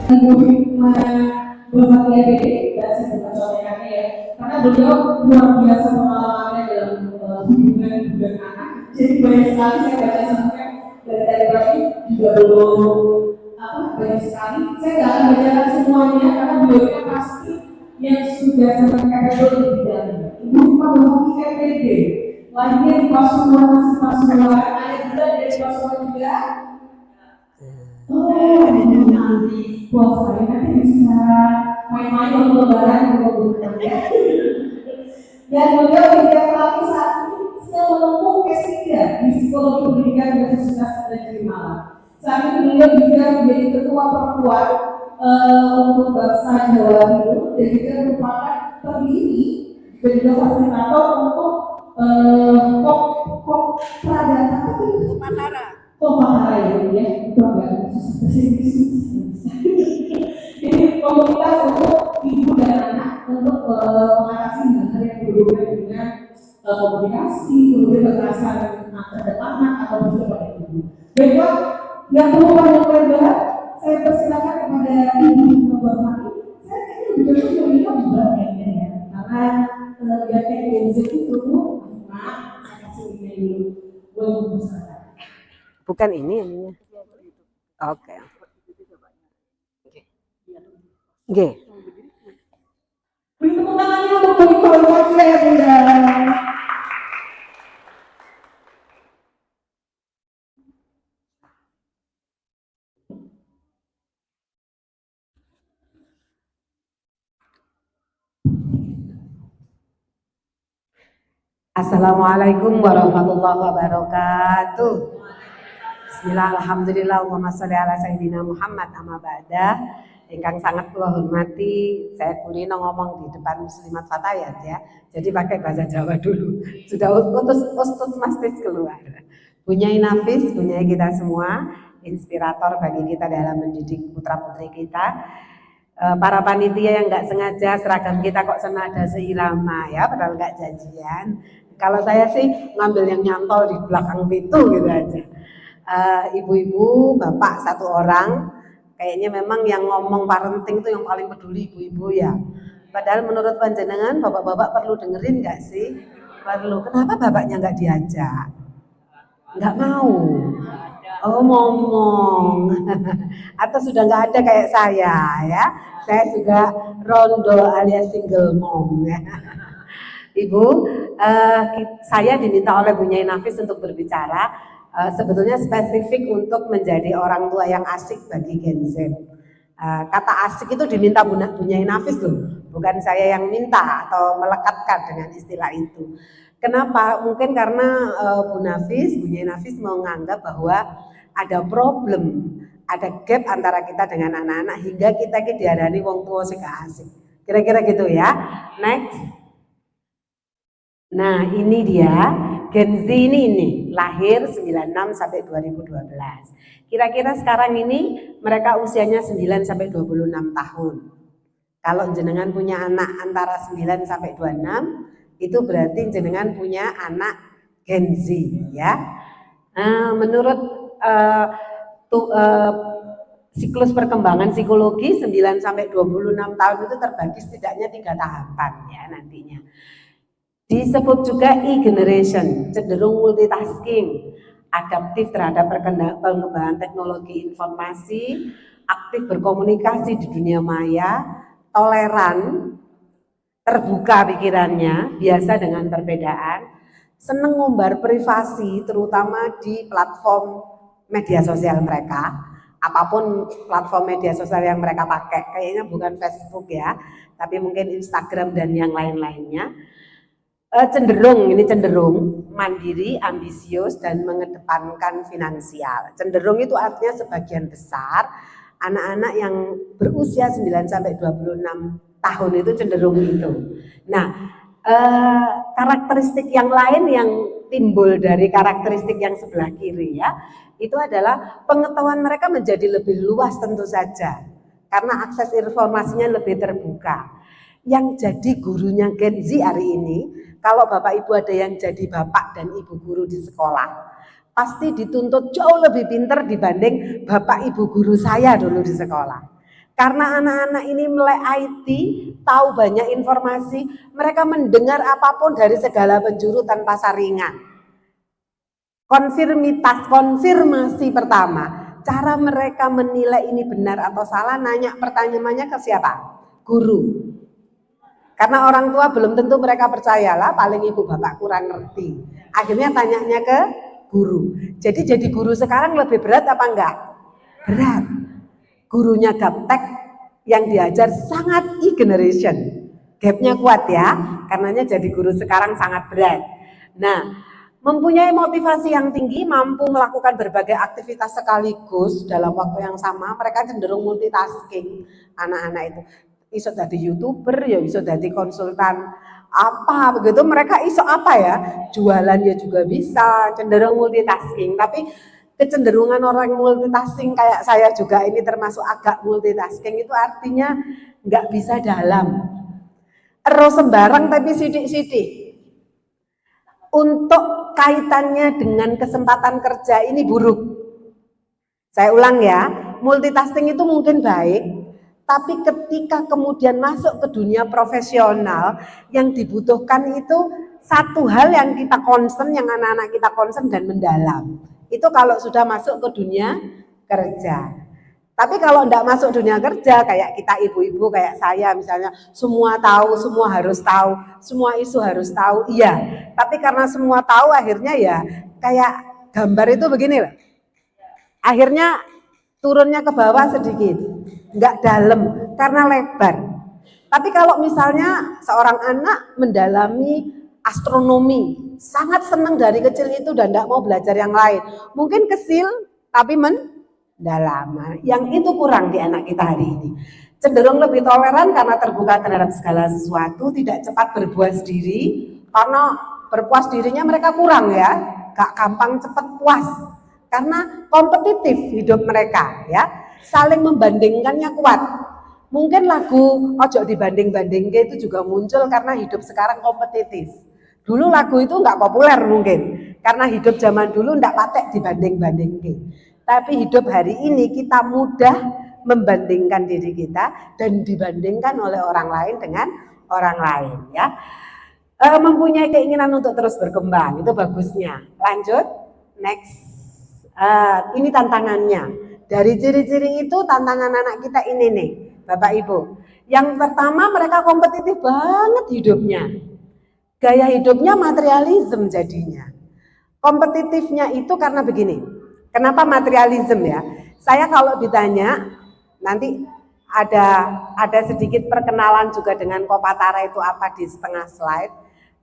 Bapak IABD, dan saya bukan contohnya ya, karena beliau luar biasa pengalamannya dalam hubungan dengan anak. Jadi banyak sekali saya baca sampai dari tadi juga belum banyak sekali. Saya nggak akan bacakan semuanya karena beliau pasti yang sudah sangat capable di bidangnya. Ibu Bapak IABD, lahirnya di Pasuruan, masih Pasuruan, ada juga dari Pasuruan juga. Oh, nanti buat saya nanti bisa main-main waktu lebaran di rumah ya. Dan beliau juga pelatih saat ini sedang menempuh S3 di Psikologi Pendidikan Universitas Negeri Malang. Saat ini beliau juga menjadi ketua perempuan untuk bangsa Jawa Timur dan juga merupakan pendiri dan juga fasilitator untuk kok Pradata Kopatara ya, itu agak susah Jadi komunitas untuk ibu dan anak untuk mengatasi hal-hal yang berhubungan dengan komunikasi, kemudian kekerasan terhadap anak atau juga pada ibu. Baiklah, yang perlu panjang lebar, saya persilakan kepada Ibu Bapak. Saya kayaknya lebih cocok melihat juga kayaknya ya, karena biar kayak Gen Z itu, maaf, saya kasih ini dulu, belum bisa. Bukan ini ininya. Oke. Oke. Beri tepuk tangannya untuk Bapak ya, Bunda. Assalamualaikum warahmatullahi wabarakatuh. Bismillah, alhamdulillah, Allahumma sholli ala sayyidina Muhammad amma ba'da. Ingkang sangat kula hormati, saya kulino ngomong di depan muslimat fatayat ya. Jadi pakai bahasa Jawa dulu. Sudah ustus mastis keluar. Bunyai Nafis, bunyai kita semua, inspirator bagi kita dalam mendidik putra-putri kita. Para panitia yang nggak sengaja seragam kita kok senada seirama ya, padahal nggak janjian. Kalau saya sih ngambil yang nyantol di belakang pintu gitu aja. Ibu-ibu, bapak satu orang, kayaknya memang yang ngomong parenting itu yang paling peduli ibu-ibu ya. Padahal menurut panjenengan bapak-bapak perlu dengerin nggak sih? Perlu. Kenapa bapaknya nggak diajak? Nggak mau. Oh ngomong. Atau sudah nggak ada kayak saya ya. Saya juga rondo alias single mom ya. Ibu, saya diminta oleh Bunyai Nafis untuk berbicara sebetulnya spesifik untuk menjadi orang tua yang asik bagi Gen Z. Kata asik itu diminta Bunyai Nafis loh, bukan saya yang minta atau melekatkan dengan istilah itu. Kenapa? Mungkin karena Bunyai Nafis menganggap bahwa ada problem, ada gap antara kita dengan anak-anak hingga kita diarani wong tua sing asik. Kira-kira gitu ya. Next. Nah ini dia, Gen Z ini lahir 96 sampai 2012. Kira-kira sekarang ini mereka usianya 9 sampai 26 tahun. Kalau jenengan punya anak antara 9 sampai 26, itu berarti jenengan punya anak Gen Z ya. Menurut siklus perkembangan psikologi 9 sampai 26 tahun itu terbagi setidaknya 3 tahapan ya nantinya. Disebut juga e-generation, cenderung multitasking, adaptif terhadap pengembangan teknologi informasi, aktif berkomunikasi di dunia maya, toleran, terbuka pikirannya, biasa dengan perbedaan, seneng ngumbar privasi terutama di platform media sosial mereka, apapun platform media sosial yang mereka pakai, kayaknya bukan Facebook ya, tapi mungkin Instagram dan yang lain-lainnya. Cenderung mandiri, ambisius dan mengedepankan finansial. Cenderung itu artinya sebagian besar anak-anak yang berusia 9 sampai 26 tahun itu cenderung itu. Nah, karakteristik yang lain yang timbul dari karakteristik yang sebelah kiri ya, itu adalah pengetahuan mereka menjadi lebih luas tentu saja karena akses informasinya lebih terbuka. Yang jadi gurunya Gen Z hari ini, kalau Bapak Ibu ada yang jadi Bapak dan Ibu guru di sekolah, pasti dituntut jauh lebih pintar dibanding Bapak Ibu guru saya dulu di sekolah. Karena anak-anak ini melek IT, tahu banyak informasi, mereka mendengar apapun dari segala penjuru tanpa saringan. Konfirmasi pertama, cara mereka menilai ini benar atau salah, nanya pertanyaannya ke siapa? Guru. Karena orang tua belum tentu mereka percayalah, paling ibu bapak kurang ngerti. Akhirnya tanyanya ke guru. Jadi guru sekarang lebih berat apa enggak? Berat. Gurunya gaptek, yang diajar sangat e-generation. Gapnya kuat ya, karenanya jadi guru sekarang sangat berat. Nah, mempunyai motivasi yang tinggi, mampu melakukan berbagai aktivitas sekaligus dalam waktu yang sama, mereka cenderung multitasking. Anak-anak itu iso jadi YouTuber, ya iso jadi konsultan apa begitu, mereka iso apa ya, jualan ya juga bisa, cenderung multitasking. Tapi kecenderungan orang multitasking kayak saya juga ini termasuk agak multitasking, itu artinya nggak bisa dalam. Ero sembarang tapi sidik-sidik. Untuk kaitannya dengan kesempatan kerja ini buruk. Saya ulang ya, multitasking itu mungkin baik, tapi ketika kemudian masuk ke dunia profesional, yang dibutuhkan itu satu hal yang kita concern, yang anak-anak kita concern dan mendalam. Itu kalau sudah masuk ke dunia kerja. Tapi kalau enggak masuk dunia kerja, kayak kita ibu-ibu, kayak saya misalnya, semua tahu, semua harus tahu, semua isu harus tahu, iya. Tapi karena semua tahu, akhirnya ya kayak gambar itu begini loh. Akhirnya turunnya ke bawah sedikit, enggak dalam, karena lebar. Tapi kalau misalnya seorang anak mendalami astronomi, sangat senang dari kecil itu dan enggak mau belajar yang lain, mungkin kecil tapi dalam, yang itu kurang di anak kita hari ini. Cenderung lebih toleran karena terbuka terhadap segala sesuatu, tidak cepat berpuas diri, karena berpuas dirinya mereka kurang ya, gak gampang cepat puas, karena kompetitif hidup mereka ya, saling membandingkannya kuat. Mungkin lagu ojo dibanding-banding itu juga muncul karena hidup sekarang kompetitif. Dulu lagu itu nggak populer mungkin, karena hidup zaman dulu nggak patek dibanding-banding. Tapi hidup hari ini kita mudah membandingkan diri kita dan dibandingkan oleh orang lain dengan orang lain ya. Mempunyai keinginan untuk terus berkembang, itu bagusnya. Lanjut, next. Ini tantangannya. Dari ciri-ciri itu tantangan anak kita ini nih, Bapak Ibu. Yang pertama, mereka kompetitif banget hidupnya. Gaya hidupnya materialisme jadinya. Kompetitifnya itu karena begini. Kenapa materialisme ya? Saya kalau ditanya, nanti ada sedikit perkenalan juga dengan Kopatara itu apa di setengah slide.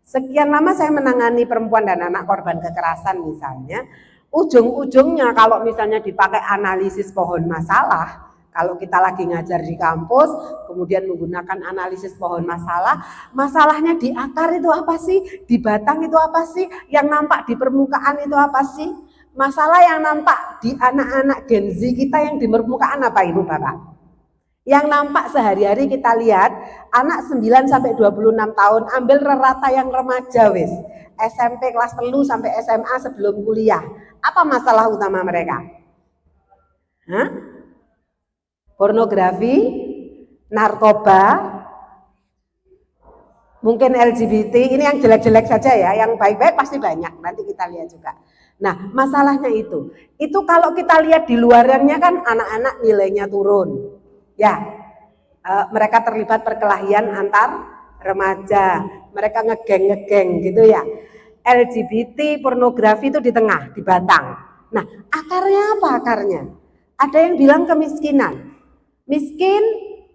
Sekian lama saya menangani perempuan dan anak korban kekerasan misalnya, ujung-ujungnya kalau misalnya dipakai analisis pohon masalah, kalau kita lagi ngajar di kampus, kemudian menggunakan analisis pohon masalah, masalahnya di akar itu apa sih? Di batang itu apa sih? Yang nampak di permukaan itu apa sih? Masalah yang nampak di anak-anak Gen Z kita yang di permukaan apa Ibu Bapak? Yang nampak sehari-hari kita lihat, anak 9 sampai 26 tahun ambil rata yang remaja wis. SMP kelas 3 sampai SMA sebelum kuliah. Apa masalah utama mereka? Hah? Pornografi, narkoba, mungkin LGBT, ini yang jelek-jelek saja ya, yang baik-baik pasti banyak, nanti kita lihat juga. Nah, masalahnya itu kalau kita lihat di luarnya kan anak-anak nilainya turun, ya, mereka terlibat perkelahian antar remaja, mereka ngegeng gitu ya. LGBT, pornografi itu di tengah, di batang. Nah, akarnya apa akarnya? Ada yang bilang kemiskinan, miskin,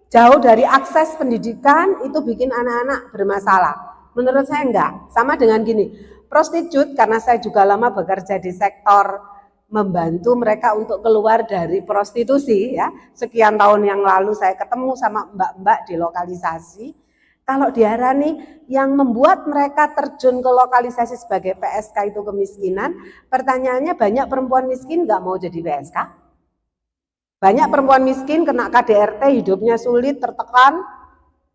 jauh dari akses pendidikan, itu bikin anak-anak bermasalah. Menurut saya enggak, sama dengan gini. Prostitut, karena saya juga lama bekerja di sektor membantu mereka untuk keluar dari prostitusi ya. Sekian tahun yang lalu saya ketemu sama mbak-mbak di lokalisasi. Kalau diarani yang membuat mereka terjun ke lokalisasi sebagai PSK itu kemiskinan, pertanyaannya banyak perempuan miskin nggak mau jadi PSK? Banyak perempuan miskin kena KDRT, hidupnya sulit, tertekan,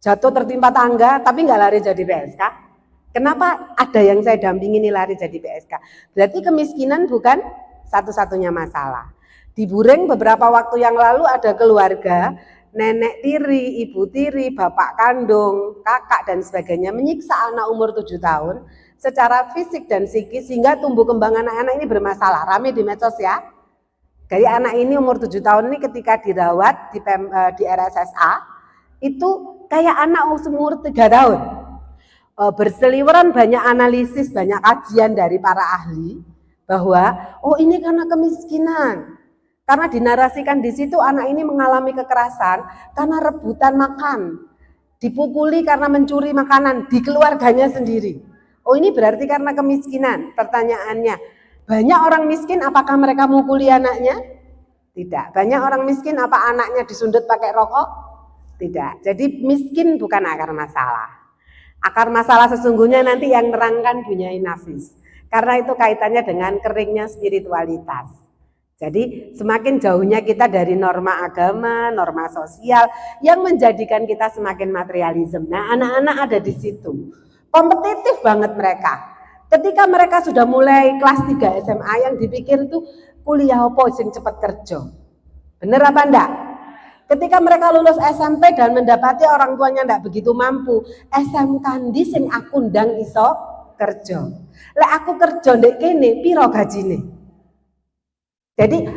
jatuh tertimpa tangga, tapi nggak lari jadi PSK. Kenapa ada yang saya dampingi ini lari jadi PSK? Berarti kemiskinan bukan satu-satunya masalah. Di Bureng beberapa waktu yang lalu ada keluarga nenek tiri, ibu tiri, bapak kandung, kakak dan sebagainya menyiksa anak umur 7 tahun secara fisik dan psikis sehingga tumbuh kembang anak-anak ini bermasalah. Rame di medsos ya. Kayak anak ini umur 7 tahun ini ketika dirawat di RSSA itu kayak anak umur 3 tahun. Berseliweran banyak analisis, banyak kajian dari para ahli bahwa ini karena kemiskinan. Karena dinarasikan di situ anak ini mengalami kekerasan karena rebutan makan. Dipukuli karena mencuri makanan di keluarganya sendiri. Ini berarti karena kemiskinan. Pertanyaannya, banyak orang miskin apakah mereka mukuli anaknya? Tidak. Banyak orang miskin apa anaknya disundut pakai rokok? Tidak. Jadi miskin bukan akar masalah. Akar masalah sesungguhnya nanti yang nerangkan Bunyai Nafis. Karena itu kaitannya dengan keringnya spiritualitas. Jadi semakin jauhnya kita dari norma agama, norma sosial yang menjadikan kita semakin materialisme. Nah, anak-anak ada di situ. Kompetitif banget mereka. Ketika mereka sudah mulai kelas 3 SMA yang dipikir itu kuliah apa sing cepet kerja. Bener apa enggak? Ketika mereka lulus SMP dan mendapati orang tuanya enggak begitu mampu, SMK ndi sing aku ndang iso kerja. Lek aku kerja ndek kene piro gajine? Jadi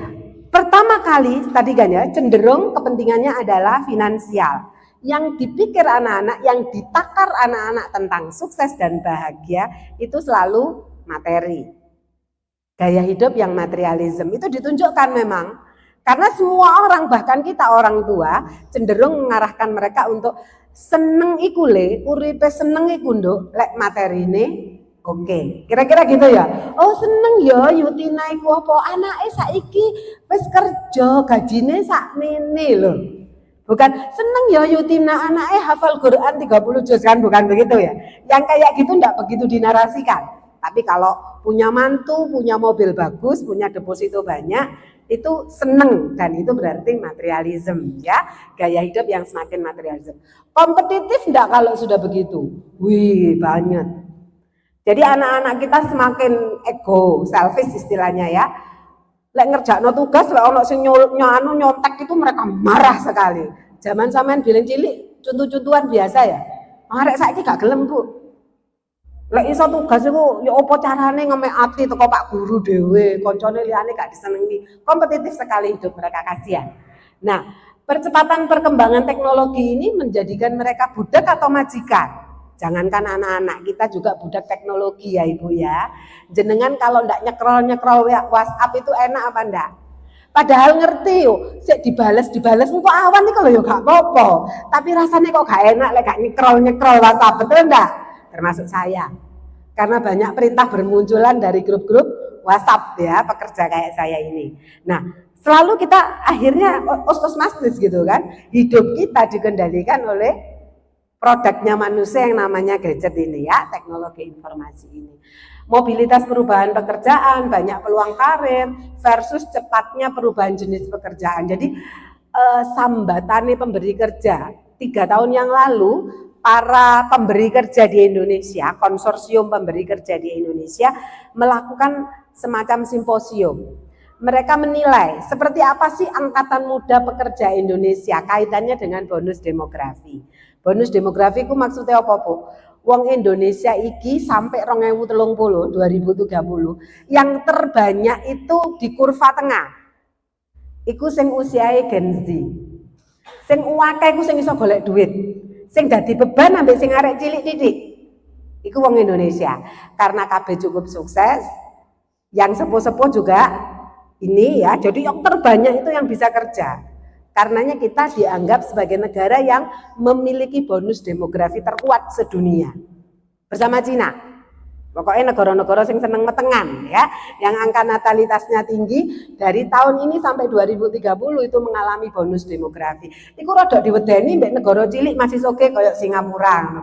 pertama kali tadi kan ya cenderung kepentingannya adalah finansial. Yang dipikir anak-anak, yang ditakar anak-anak tentang sukses dan bahagia itu selalu materi. Gaya hidup yang materialisme itu ditunjukkan memang. Karena semua orang, bahkan kita orang tua cenderung mengarahkan mereka untuk seneng iku le, uripe seneng iku nduk, lek materi ini. Oke, kira-kira gitu ya. Seneng ya Yutina iku apa anake saiki wis kerja gajine sakmene lho. Bukan seneng ya Yutina anake hafal Quran 30 juz kan, bukan begitu ya. Yang kayak gitu enggak begitu dinarasikan. Tapi kalau punya mantu, punya mobil bagus, punya deposito banyak, itu seneng dan itu berarti materialisme ya. Gaya hidup yang semakin materialisme. Kompetitif enggak kalau sudah begitu? Wih, banyak. Jadi anak-anak kita semakin ego, selfish istilahnya ya. Lek ngerjakno tugas, lek ono sing nyontek itu mereka marah sekali. Zaman sampean bilang cilik, contoh-contohan biasa ya. Arek saiki gak gelem, Bu. Lek iso tugas iku ya apa carane ngemek ati teko Pak Guru dhewe, koncone liyane gak disenengi. Kompetitif sekali hidup mereka, kasihan. Nah, percepatan perkembangan teknologi ini menjadikan mereka budak atau majikan. Jangankan anak-anak, kita juga budak teknologi ya Ibu ya. Jenengan kalau ndak nyekrol WhatsApp itu enak apa ndak? Padahal ngerti yo, sik dibales engko awan iki lho yo gak apa-apa. Tapi rasanya kok gak enak lek gak nyekrol WhatsApp, betul ndak? Termasuk saya. Karena banyak perintah bermunculan dari grup-grup WhatsApp ya, pekerja kayak saya ini. Nah, selalu kita akhirnya ostos-mastis gitu kan. Hidup kita dikendalikan oleh produknya manusia yang namanya gadget ini ya, teknologi informasi ini. Mobilitas perubahan pekerjaan, banyak peluang karir versus cepatnya perubahan jenis pekerjaan. Jadi sambatane pemberi kerja 3 tahun yang lalu, para pemberi kerja di Indonesia, konsorsium pemberi kerja di Indonesia melakukan semacam simposium. Mereka menilai seperti apa sih angkatan muda pekerja Indonesia kaitannya dengan bonus demografi. Bonus demografi ku maksudnya apa, Bu? Wong Indonesia iki sampai 2030 yang terbanyak itu di kurva tengah. Iku sing usiae Gen Z. Sing akeh iku sing iso golek duit. Sing dadi beban ambek sing arek cilik titik. Iku wong Indonesia. Karena KB cukup sukses, yang sepuh-sepuh juga ini ya. Jadi yang terbanyak itu yang bisa kerja. Karenanya kita dianggap sebagai negara yang memiliki bonus demografi terkuat sedunia bersama Cina. Pokoknya negara-negara yang seneng metengan ya, yang angka natalitasnya tinggi dari tahun ini sampai 2030 itu mengalami bonus demografi. Iku rada diwedeni mbek negara cilik masih sogeh kayak Singapura.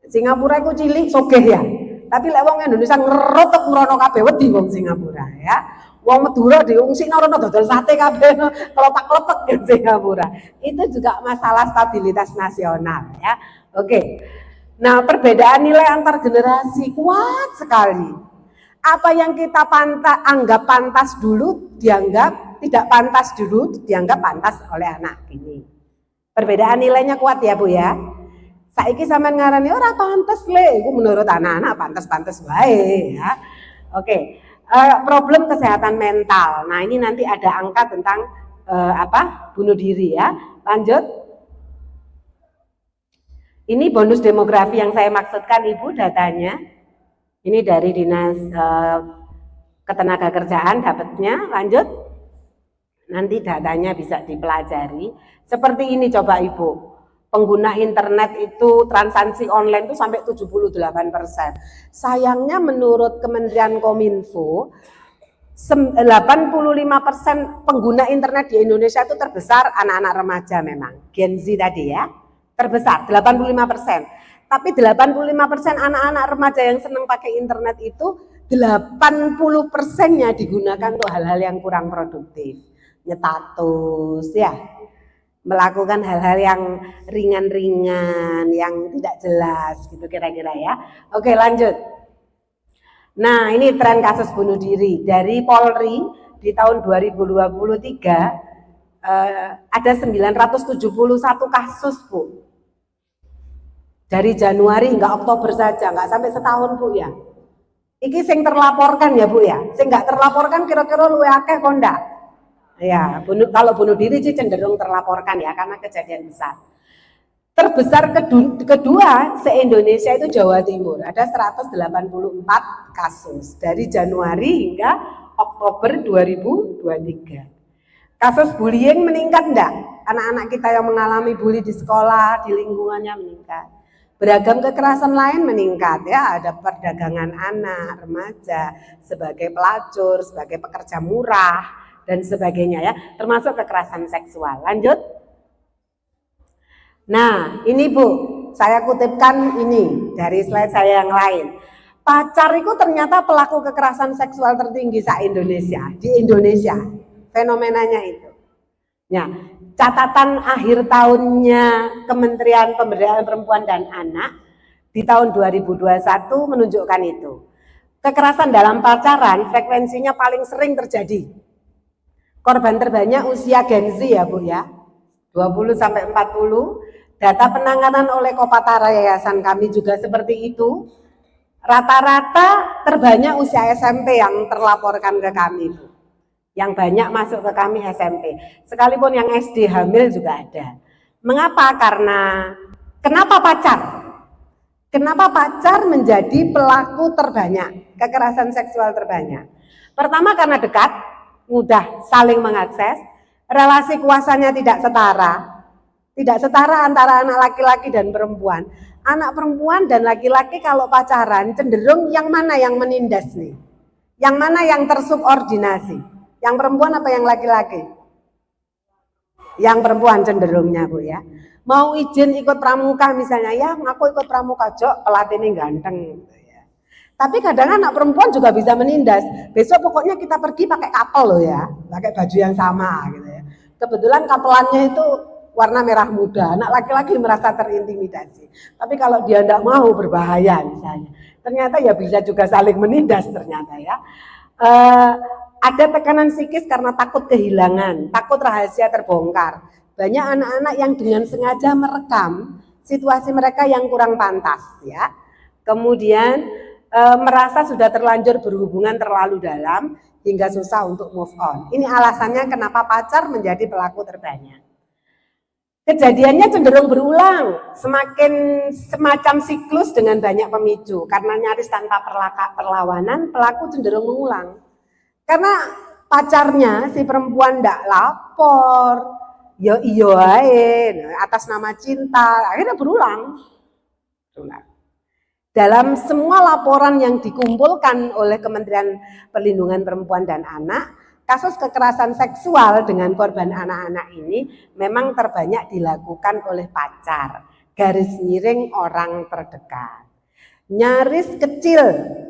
Singapura iku cilik sogeh ya. Tapi lek wong Indonesia ngerotok ngrono kabeh wedi wong Singapura ya. Wong Madura diungsi rono dodol sate kabeh kelopak-kelepek ke Singapura. Itu juga masalah stabilitas nasional ya. Oke. Nah, perbedaan nilai antar generasi kuat sekali. Apa yang kita anggap pantas dulu dianggap tidak pantas dulu dianggap pantas oleh anak ini. Perbedaan nilainya kuat ya Bu ya. Saiki sampean ngarani ora pantes le, iku menurut anak-anak pantes-pantes wae ya. Oke. Problem kesehatan mental. Nah, ini nanti ada angka tentang bunuh diri ya. Lanjut. Ini bonus demografi yang saya maksudkan Ibu datanya. Ini dari Dinas Ketenagakerjaan dapatnya. Lanjut. Nanti datanya bisa dipelajari. Seperti ini coba Ibu. Pengguna internet itu transaksi online itu sampai 78%. Sayangnya menurut Kementerian Kominfo 85% pengguna internet di Indonesia itu terbesar anak-anak remaja memang. Gen Z tadi ya. Terbesar 85%. Tapi 85% anak-anak remaja yang senang pakai internet itu 80%-nya digunakan untuk hal-hal yang kurang produktif. Nyetatus ya. Melakukan hal-hal yang ringan-ringan, yang tidak jelas gitu kira-kira ya. Oke lanjut. Nah ini tren kasus bunuh diri dari Polri di tahun 2023 ada 971 kasus Bu. Dari Januari hingga Oktober saja, nggak sampai setahun Bu ya. Iki sing terlaporkan ya Bu ya. Sing nggak terlaporkan kira-kira luwih akeh kok ndak? Ya, kalau bunuh diri sih cenderung terlaporkan ya karena kejadian besar. Terbesar kedua se-Indonesia itu Jawa Timur, ada 184 kasus dari Januari hingga Oktober 2023. Kasus bullying meningkat enggak? Anak-anak kita yang mengalami bully di sekolah, di lingkungannya meningkat. Beragam kekerasan lain meningkat ya, ada perdagangan anak, remaja, sebagai pelacur, sebagai pekerja murah, dan sebagainya ya, termasuk kekerasan seksual. Lanjut. Nah, ini Bu, saya kutipkan ini dari slide saya yang lain. Pacar itu ternyata pelaku kekerasan seksual tertinggi se-Indonesia, di Indonesia. Fenomenanya itu. Nah, catatan akhir tahunnya Kementerian Pemberdayaan Perempuan dan Anak di tahun 2021 menunjukkan itu. Kekerasan dalam pacaran frekuensinya paling sering terjadi. Korban terbanyak usia Gen Z ya Bu ya, 20 sampai 40. Data penanganan oleh Kopatara Yayasan kami juga seperti itu. Rata-rata terbanyak usia SMP yang terlaporkan ke kami Bu. Yang banyak masuk ke kami SMP. Sekalipun yang SD hamil juga ada. Mengapa? Kenapa pacar? Kenapa pacar menjadi pelaku terbanyak, kekerasan seksual terbanyak? Pertama karena dekat, mudah saling mengakses, relasi kuasanya tidak setara antara anak laki-laki dan perempuan. Anak perempuan dan laki-laki kalau pacaran cenderung yang mana yang menindas nih? Yang mana yang tersubordinasi? Yang perempuan apa yang laki-laki? Yang perempuan cenderungnya Bu ya. Mau izin ikut pramuka misalnya, ya aku ikut pramuka Jok, pelatihnya ganteng. Tapi kadang anak perempuan juga bisa menindas. Besok pokoknya kita pergi pakai kapel loh ya, pakai baju yang sama gitu ya. Kebetulan kapelannya itu warna merah muda, anak laki-laki merasa terintimidasi. Tapi kalau dia tidak mau berbahaya misalnya, ternyata ya bisa juga saling menindas ternyata ya. Ada tekanan psikis karena takut kehilangan, takut rahasia terbongkar. Banyak anak-anak yang dengan sengaja merekam situasi mereka yang kurang pantas ya. Kemudian merasa sudah terlanjur berhubungan terlalu dalam hingga susah untuk move on. Ini alasannya kenapa pacar menjadi pelaku terbanyak. Kejadiannya cenderung berulang, semacam siklus dengan banyak pemicu. Karena nyaris tanpa perlawanan, pelaku cenderung mengulang. Karena pacarnya si perempuan tidak lapor, yo iyo atas nama cinta, akhirnya berulang. Dalam semua laporan yang dikumpulkan oleh Kementerian Perlindungan Perempuan dan Anak, kasus kekerasan seksual dengan korban anak-anak ini memang terbanyak dilakukan oleh pacar, garis miring orang terdekat. Nyaris kecil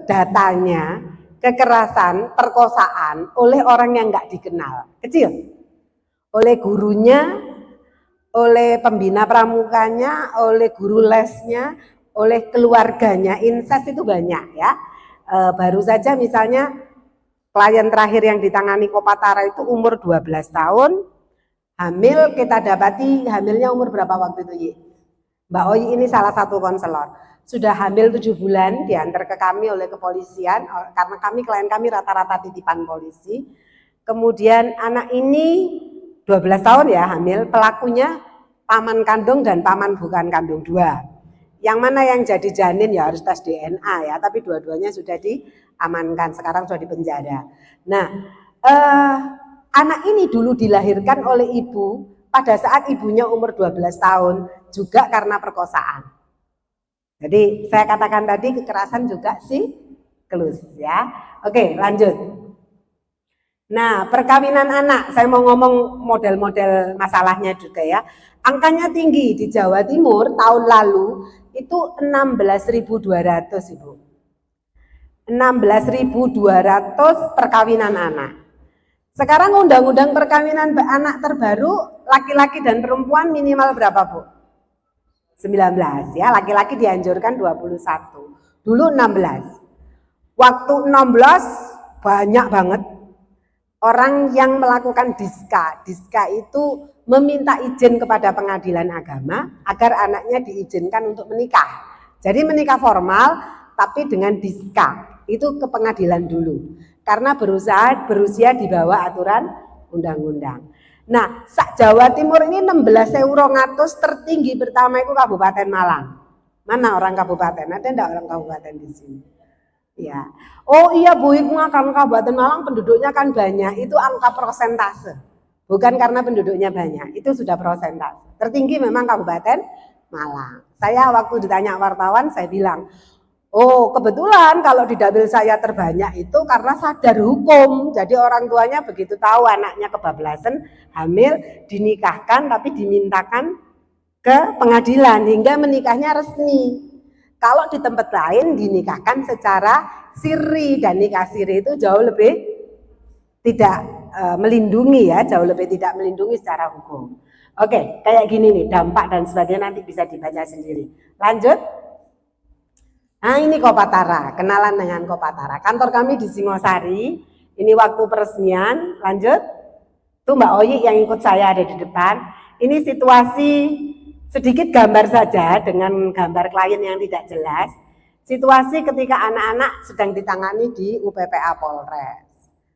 datanya kekerasan, perkosaan oleh orang yang nggak dikenal, kecil. Oleh gurunya, oleh pembina pramukanya, oleh guru lesnya, oleh keluarganya. Insest itu banyak ya. Baru saja misalnya klien terakhir yang ditangani Kopatara itu umur 12 tahun, Hamil kita dapati hamilnya umur berapa waktu itu, Yi? Mbak Oyi ini salah satu konselor. Sudah hamil 7 bulan, diantar ke kami oleh kepolisian, karena klien kami rata-rata titipan polisi. Kemudian anak ini 12 tahun ya hamil, pelakunya paman kandung dan paman bukan kandung 2. Yang mana yang jadi janin ya harus tes DNA ya, tapi dua-duanya sudah diamankan, sekarang sudah dipenjara. Nah, anak ini dulu dilahirkan oleh ibu pada saat ibunya umur 12 tahun, juga karena perkosaan. Jadi saya katakan tadi kekerasan juga siklus ya. Oke, lanjut. Nah, perkawinan anak, saya mau ngomong model-model masalahnya juga ya. Angkanya tinggi di Jawa Timur tahun lalu itu 16.200 Ibu. 16.200 perkawinan anak. Sekarang undang-undang perkawinan anak terbaru, laki-laki dan perempuan minimal berapa, Bu? 19 ya, laki-laki dianjurkan 21. Dulu 16. Waktu 16 banyak banget orang yang melakukan diska. Diska itu meminta izin kepada pengadilan agama agar anaknya diizinkan untuk menikah. Jadi menikah formal tapi dengan diska. Itu ke pengadilan dulu. Karena berusia di bawah aturan undang-undang. Nah, sak Jawa Timur ini 16.200 tertinggi pertama itu Kabupaten Malang. Mana orang kabupaten? Ada enggak orang kabupaten di sini? Ya. Oh iya Bu, karena Kabupaten Malang penduduknya kan banyak, itu angka persentase. Bukan karena penduduknya banyak, itu sudah persentase. Tertinggi memang Kabupaten Malang. Saya waktu ditanya wartawan, saya bilang, oh kebetulan kalau di dapil saya terbanyak itu karena sadar hukum. Jadi orang tuanya begitu tahu anaknya kebablasan, hamil, dinikahkan tapi dimintakan ke pengadilan hingga menikahnya resmi. Kalau di tempat lain dinikahkan secara siri, dan nikah siri itu jauh lebih tidak melindungi ya, jauh lebih tidak melindungi secara hukum. Oke, kayak gini nih dampak dan sebagainya nanti bisa dibaca sendiri. Lanjut. Nah ini Kopatara, kenalan dengan Kopatara. Kantor kami di Singosari, ini waktu peresmian. Lanjut. Tuh Mbak Oyi yang ikut saya ada di depan. Ini situasi, sedikit gambar saja dengan gambar klien yang tidak jelas. Situasi ketika anak-anak sedang ditangani di UPPA Polres.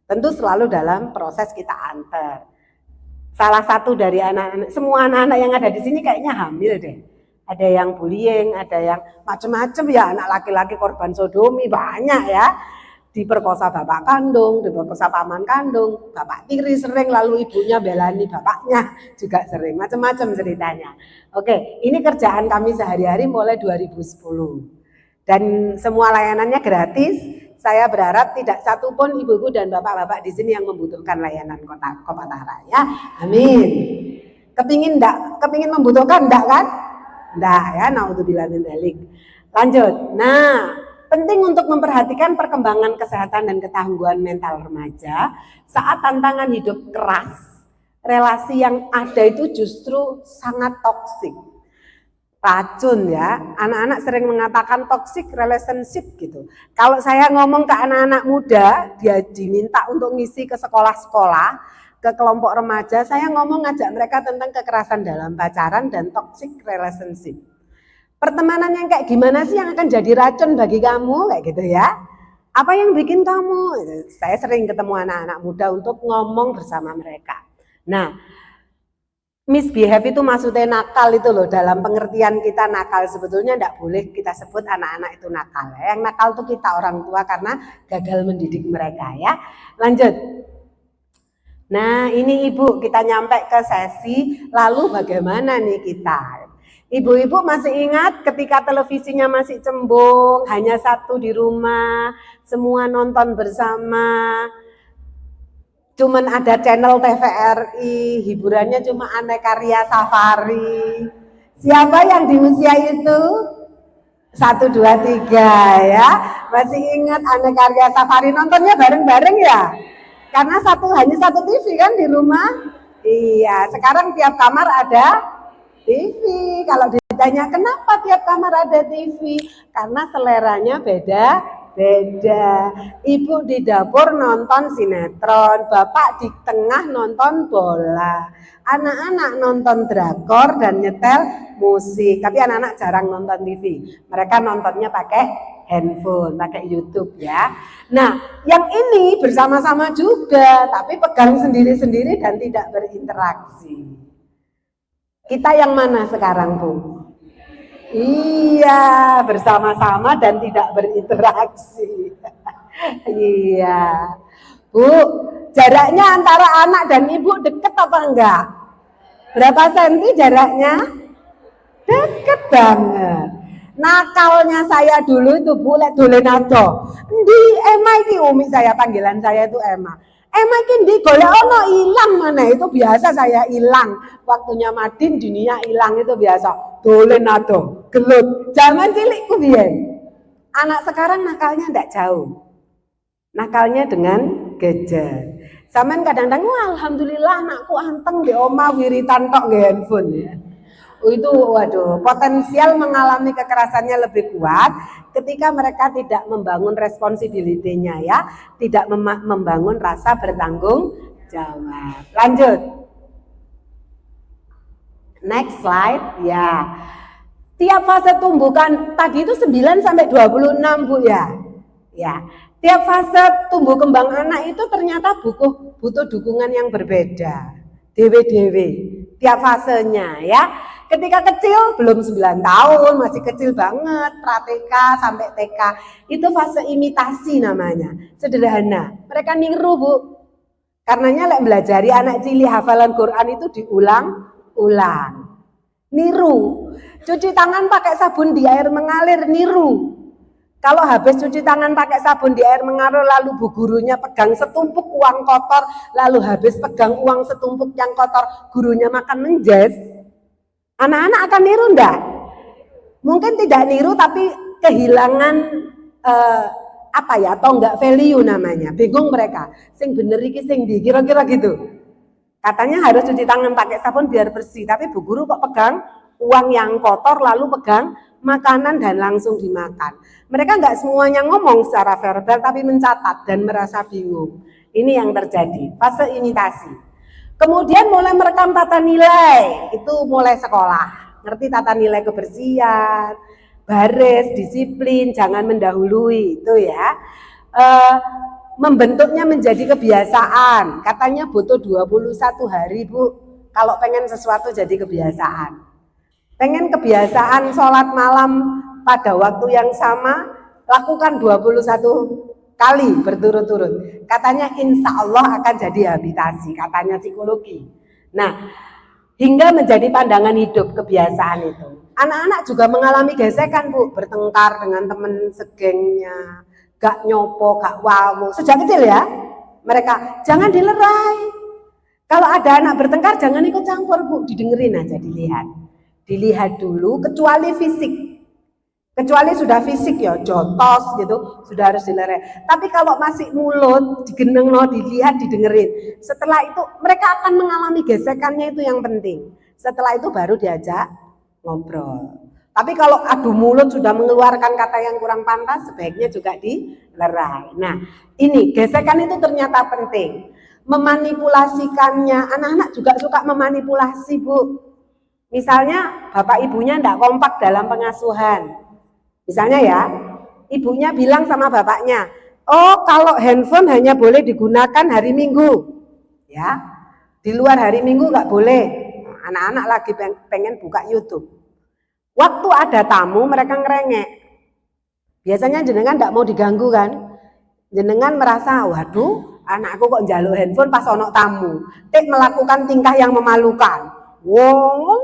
Tentu selalu dalam proses kita antar. Salah satu dari anak-anak, semua anak-anak yang ada di sini kayaknya hamil deh. Ada yang bullying, ada yang macam-macam ya, anak laki-laki korban sodomi banyak ya. Diperkosa bapak kandung, diperkosa paman kandung, bapak tiri sering, lalu ibunya belani bapaknya juga sering, macam-macam ceritanya. Oke, ini kerjaan kami sehari-hari mulai 2010 dan semua layanannya gratis. Saya berharap tidak satupun ibu-ibu dan bapak-bapak di sini yang membutuhkan layanan Kopatara ya, amin. Kepingin membutuhkan enggak kan? Enggak ya, naudzubillah min dzalik. Lanjut. Nah, penting untuk memperhatikan perkembangan kesehatan dan ketangguhan mental remaja saat tantangan hidup keras. Relasi yang ada itu justru sangat toksik. Racun ya, anak-anak sering mengatakan toxic relationship gitu. Kalau saya ngomong ke anak-anak muda, dia diminta untuk ngisi ke sekolah-sekolah, ke kelompok remaja, saya ngomong ngajak mereka tentang kekerasan dalam pacaran dan toxic relationship. Pertemanan yang kayak gimana sih yang akan jadi racun bagi kamu, kayak gitu ya. Apa yang bikin kamu? Saya sering ketemu anak-anak muda untuk ngomong bersama mereka. Nah, misbehave itu maksudnya nakal itu loh, dalam pengertian kita nakal sebetulnya tidak boleh kita sebut anak-anak itu nakal. Yang nakal itu kita orang tua karena gagal mendidik mereka ya. Lanjut. Nah ini Ibu, kita nyampe ke sesi lalu bagaimana nih kita. Ibu-ibu masih ingat ketika televisinya masih cembung, hanya satu di rumah, semua nonton bersama. Cuman ada channel TVRI, hiburannya cuma Aneka Ria Safari. Siapa yang di usia itu? 1, 2, 3 ya. Masih ingat Aneka Ria Safari, nontonnya bareng-bareng ya? Karena hanya satu TV kan di rumah. Iya, sekarang tiap kamar ada TV. Kalau ditanya kenapa tiap kamar ada TV? Karena seleranya beda Beda. Ibu di dapur nonton sinetron, bapak di tengah nonton bola. Anak-anak nonton drakor dan nyetel musik. Tapi anak-anak jarang nonton TV. Mereka nontonnya pakai handphone, pakai YouTube ya. Nah, yang ini bersama-sama juga, tapi pegang sendiri-sendiri dan tidak berinteraksi. Kita yang mana sekarang, Bu? Iya, bersama-sama dan tidak berinteraksi. Iya. Bu, jaraknya antara anak dan ibu dekat apa enggak? Berapa senti jaraknya? Deket banget. Nakalnya saya dulu itu Bu, lek dolen aja. Di Emma iki umi saya, panggilan saya itu Emma. Emma iki ndi golek ono ilang mana itu biasa saya hilang. Waktunya Madin dunia hilang itu biasa. Dolen aja, gelut. Zaman cilikku biyen. Anak sekarang nakalnya ndak jauh. Nakalnya dengan gadget. Saman kadang-kadang alhamdulillah anakku anteng di oma wiritan tok nggih handphone ya. Itu waduh, potensial mengalami kekerasannya lebih kuat ketika mereka tidak membangun responsibility-nya ya, tidak membangun rasa bertanggung jawab. Lanjut. Next slide ya. Tiap fase tumbuhan tadi itu 9 sampai 26 Bu ya. Ya. Tiap fase tumbuh kembang anak itu ternyata butuh dukungan yang berbeda. Dewe-dewe tiap fasenya ya. Ketika kecil belum 9 tahun, masih kecil banget, pra-TK sampai TK, itu fase imitasi namanya. Sederhana. Mereka niru, Bu. Karenanya lek belajari anak cilik hafalan Quran itu diulang-ulang. Niru. Cuci tangan pakai sabun di air mengalir, niru. Kalau habis cuci tangan pakai sabun di air mengalir, lalu bu gurunya pegang setumpuk uang kotor, lalu habis pegang uang setumpuk yang kotor, gurunya makan menjes. Anak-anak akan niru enggak? Mungkin tidak niru tapi kehilangan atau enggak value namanya. Bingung mereka. Sing bener iki sing di kira-kira gitu. Katanya harus cuci tangan pakai sabun biar bersih, tapi bu guru kok pegang uang yang kotor lalu pegang makanan dan langsung dimakan. Mereka enggak semuanya ngomong secara verbal tapi mencatat dan merasa bingung. Ini yang terjadi, fase imitasi. Kemudian mulai merekam tata nilai, itu mulai sekolah. Ngerti tata nilai kebersihan, baris, disiplin, jangan mendahului, itu ya. Membentuknya menjadi kebiasaan. Katanya butuh 21 hari, Bu. Kalau pengen sesuatu jadi kebiasaan. Pengen kebiasaan sholat malam pada waktu yang sama, lakukan 21 kali berturut-turut. Katanya insya Allah akan jadi habitasi, katanya psikologi. Nah, hingga menjadi pandangan hidup kebiasaan itu. Anak-anak juga mengalami gesekan, Bu, bertengkar dengan teman segengnya, gak nyopo, gak wawu. Sejak kecil ya, mereka jangan dilerai. Kalau ada anak bertengkar jangan ikut campur, Bu, didengerin aja, dilihat. Dilihat dulu, kecuali fisik. Kecuali sudah fisik ya, jotos gitu, sudah harus dilerai. Tapi kalau masih mulut, digeneng no, dilihat, didengerin. Setelah itu mereka akan mengalami gesekannya, itu yang penting. Setelah itu baru diajak ngobrol. Tapi kalau adu mulut sudah mengeluarkan kata yang kurang pantas, sebaiknya juga dilerai. Nah, ini gesekan itu ternyata penting. Memanipulasikannya, anak-anak juga suka memanipulasi, Bu. Misalnya bapak ibunya tidak kompak dalam pengasuhan. Misalnya ya, ibunya bilang sama bapaknya, oh kalau handphone hanya boleh digunakan hari Minggu, ya, di luar hari Minggu nggak boleh. Anak-anak lagi pengen buka YouTube. Waktu ada tamu mereka ngerengek. Biasanya jenengan nggak mau diganggu kan? Jenengan merasa, waduh, anakku kok njaluk handphone pas ono tamu, melakukan tingkah yang memalukan. Wow,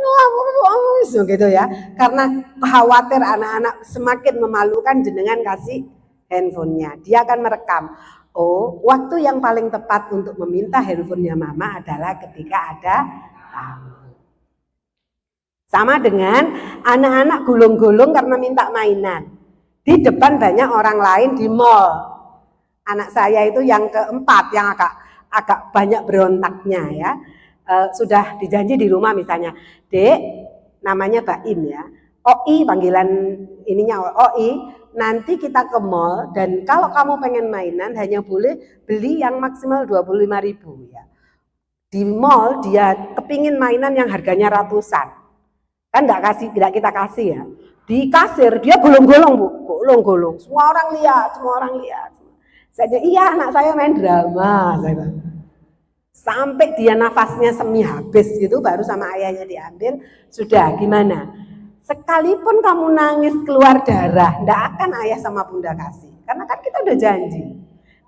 gitu ya. Karena khawatir anak-anak semakin memalukan, jenengan kasih handphonenya. Dia akan merekam. Oh, waktu yang paling tepat untuk meminta handphonenya mama adalah ketika ada tamu. Sama dengan anak-anak gulung-gulung karena minta mainan. Di depan banyak orang lain di mall. Anak saya itu yang keempat, yang agak banyak berontaknya ya. Sudah dijanji di rumah misalnya, Dek, namanya Baim ya, OI, panggilan ininya OI, nanti kita ke mall dan kalau kamu pengen mainan hanya boleh beli yang maksimal 25.000 ya. Di mall dia kepingin mainan yang harganya ratusan, kan tidak kita kasih ya. Di kasir dia golong-golong Bu, golong-golong. Semua orang lihat. Saya iya anak saya main drama, saya bilang. Sampai dia nafasnya semi habis gitu baru sama ayahnya diambil. Sudah gimana? Sekalipun kamu nangis keluar darah, ndak akan ayah sama bunda kasih. Karena kan kita udah janji.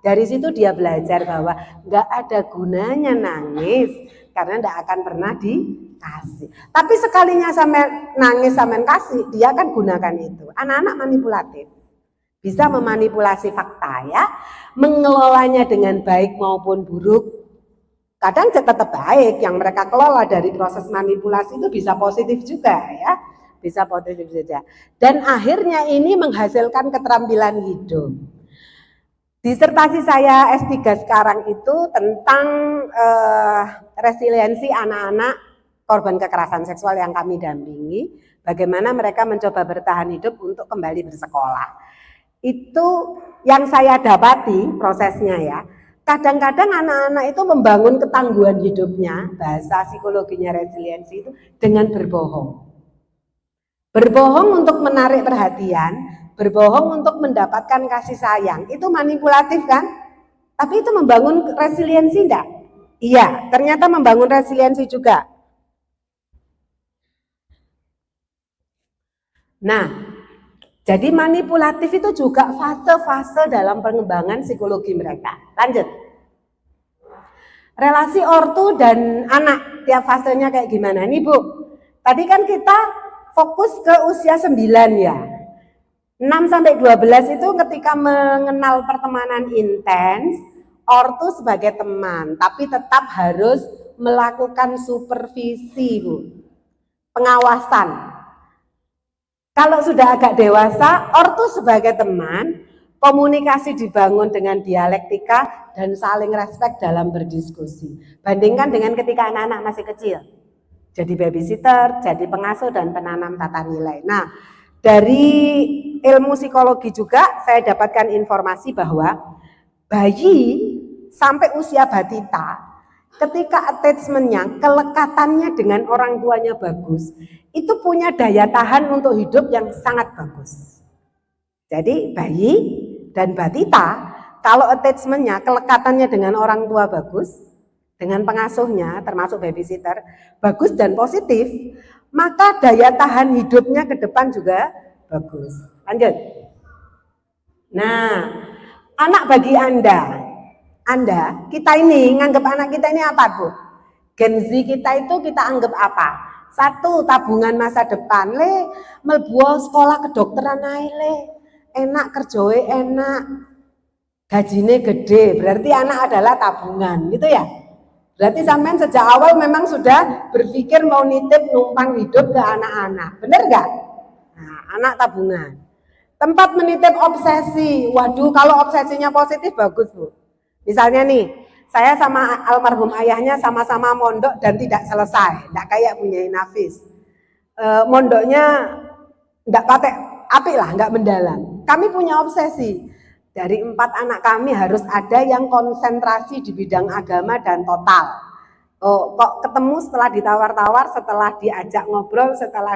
Dari situ dia belajar bahwa nggak ada gunanya nangis karena ndak akan pernah dikasih. Tapi sekalinya sampai nangis sampai kasih, dia akan gunakan itu. Anak-anak manipulatif. Bisa memanipulasi fakta ya, mengelolanya dengan baik maupun buruk. Kadang tetap baik, yang mereka kelola dari proses manipulasi itu bisa positif juga ya. Bisa positif saja. Dan akhirnya ini menghasilkan keterampilan hidup. Disertasi saya S3 sekarang itu tentang resiliensi anak-anak korban kekerasan seksual yang kami dampingi. Bagaimana mereka mencoba bertahan hidup untuk kembali bersekolah. Itu yang saya dapati prosesnya ya. Kadang-kadang anak-anak itu membangun ketangguhan hidupnya, bahasa psikologinya resiliensi itu dengan berbohong. Berbohong untuk menarik perhatian, berbohong untuk mendapatkan kasih sayang, itu manipulatif kan? Tapi itu membangun resiliensi enggak? Iya, ternyata membangun resiliensi juga. Nah, jadi manipulatif itu juga fase-fase dalam pengembangan psikologi mereka. Lanjut. Relasi ortu dan anak, tiap fasenya kayak gimana? Nih Bu, tadi kan kita fokus ke usia 9 ya. 6-12 itu ketika mengenal pertemanan intens, ortu sebagai teman, tapi tetap harus melakukan supervisi Bu, pengawasan. Kalau sudah agak dewasa, ortu sebagai teman, komunikasi dibangun dengan dialektika dan saling respect dalam berdiskusi. Bandingkan dengan ketika anak-anak masih kecil. Jadi babysitter, jadi pengasuh dan penanam tata nilai. Nah, dari ilmu psikologi juga saya dapatkan informasi bahwa bayi sampai usia batita, ketika attachment-nya, kelekatannya dengan orang tuanya bagus, itu punya daya tahan untuk hidup yang sangat bagus. Jadi bayi dan batita, kalau attachment-nya, kelekatannya dengan orang tua bagus, dengan pengasuhnya, termasuk babysitter, bagus dan positif, maka daya tahan hidupnya ke depan juga bagus. Lanjut. Nah, anak bagi Anda, kita ini nganggap anak kita ini apa Bu? Gen Z kita itu kita anggap apa? Satu, tabungan masa depan. Melbuo sekolah kedokteran ae enak kerjoe enak, gajine gede, berarti anak adalah tabungan, gitu ya. Berarti sampean sejak awal memang sudah berpikir mau nitip numpang hidup ke anak-anak, bener nggak? Nah, anak tabungan. Tempat menitip obsesi, waduh kalau obsesinya positif bagus Bu. Misalnya nih, saya sama almarhum ayahnya sama-sama mondok dan tidak selesai, tidak kayak punya Nafis. Mondoknya tidak pakai api lah, nggak mendalam. Kami punya obsesi. Dari 4 anak kami harus ada yang konsentrasi di bidang agama dan total. Kok ketemu setelah ditawar-tawar, setelah diajak ngobrol, setelah